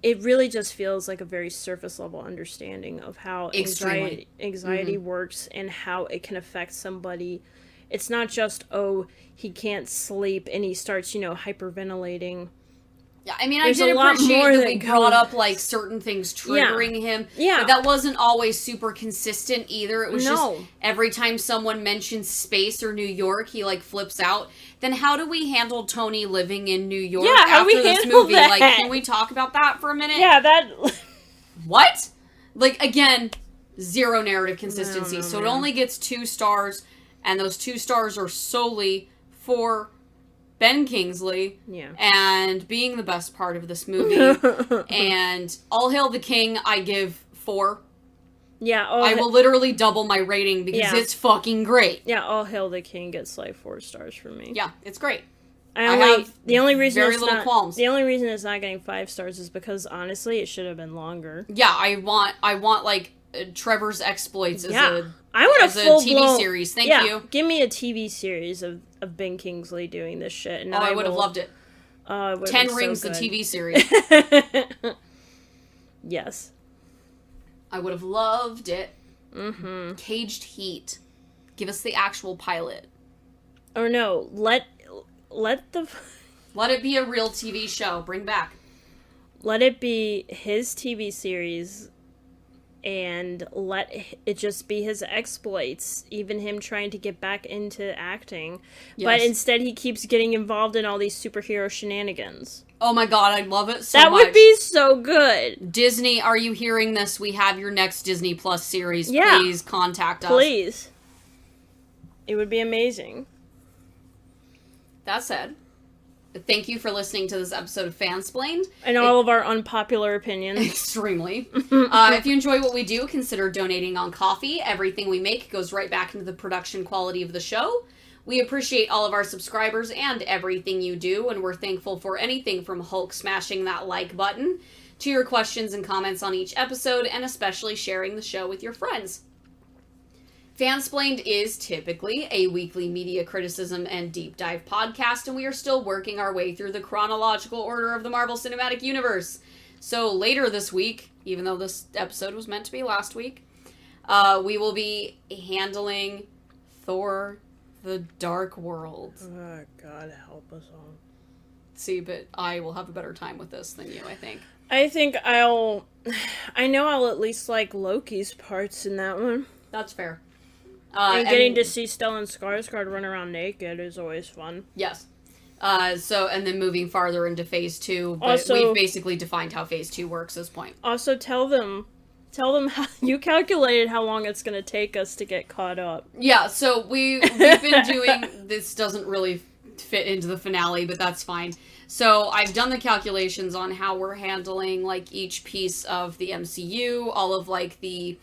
it really just feels like a very surface level understanding of how anxiety mm-hmm. works and how it can affect somebody. It's not just, oh, he can't sleep and he starts, hyperventilating. Yeah, I mean, I did appreciate that we brought up, like, certain things triggering him. Yeah. But that wasn't always super consistent either. It was just every time someone mentions space or New York, he, like, flips out. Then how do we handle Tony living in New York after this movie? That? Like, can we talk about that for a minute? Yeah, that... What? Like, again, zero narrative consistency. So it only gets 2 stars, and those 2 stars are solely for Ben Kingsley, and being the best part of this movie, and All Hail the King, I give 4. Yeah, I will literally double my rating because it's fucking great. Yeah, All Hail the King gets like 4 stars from me. Yeah, it's great. The only reason it's not getting 5 stars is because honestly, it should have been longer. Yeah, I want like Trevor's exploits as a TV series. Thank you. Give me a TV series of Ben Kingsley doing this shit. And I would have loved it. 10 Rings, the TV series. Yes. I would have loved it. Mm-hmm. Caged Heat. Give us the actual pilot. Or no, let it be a real TV show. Bring back. Let it be his TV series. And let it just be his exploits, even him trying to get back into acting. Yes. But instead he keeps getting involved in all these superhero shenanigans. Oh my god, I'd love it so much. That would be so good. Disney, are you hearing this? We have your next Disney Plus series. Yeah. Please contact us. Please. It would be amazing. That said, thank you for listening to this episode of FANSPLAINED. And all of our unpopular opinions. Extremely. If you enjoy what we do, consider donating on Ko-fi. Everything we make goes right back into the production quality of the show. We appreciate all of our subscribers and everything you do, and we're thankful for anything from Hulk smashing that like button to your questions and comments on each episode, and especially sharing the show with your friends. Fansplained is typically a weekly media criticism and deep dive podcast, and we are still working our way through the chronological order of the Marvel Cinematic Universe. So later this week, even though this episode was meant to be last week, we will be handling Thor: The Dark World. Oh, God, help us all. See, but I will have a better time with this than you, I think. I know I'll at least like Loki's parts in that one. That's fair. And getting to see Stellan Skarsgård run around naked is always fun. Yes. And then moving farther into Phase 2, but also, we've basically defined how Phase 2 works at this point. Also, tell them how you calculated how long it's going to take us to get caught up. Yeah, so we've been doing, this doesn't really fit into the finale, but that's fine. So I've done the calculations on how we're handling, like, each piece of the MCU, all of, like, the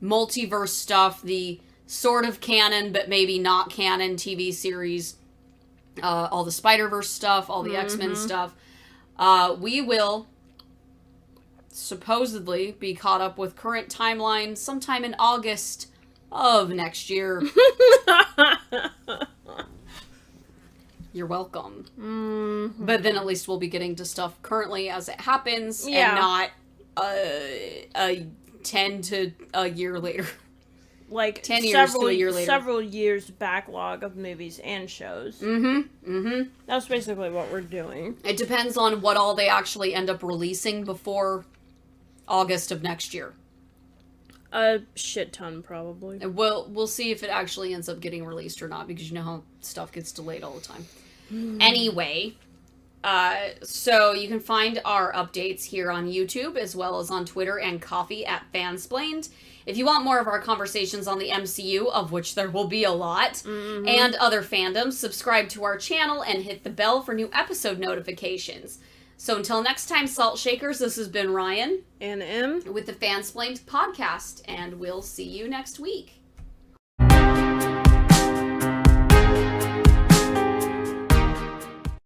multiverse stuff, the sort of canon, but maybe not canon TV series, all the Spider-Verse stuff, all the X-Men stuff. We will supposedly be caught up with current timeline sometime in August of next year. You're welcome. Mm-hmm. But then at least we'll be getting to stuff currently as it happens, and not a 10 to a year later. Like 10 years to a year later. Several years backlog of movies and shows. That's basically what we're doing. It depends on what all they actually end up releasing before August of next year. A shit ton, probably. We'll see if it actually ends up getting released or not, because you know how stuff gets delayed all the time. Anyway, so you can find our updates here on YouTube, as well as on Twitter and Coffee at Fansplained. If you want more of our conversations on the MCU, of which there will be a lot, and other fandoms, subscribe to our channel and hit the bell for new episode notifications. So until next time, Salt Shakers, this has been Ryan. And M. With the Fansplained podcast, and we'll see you next week.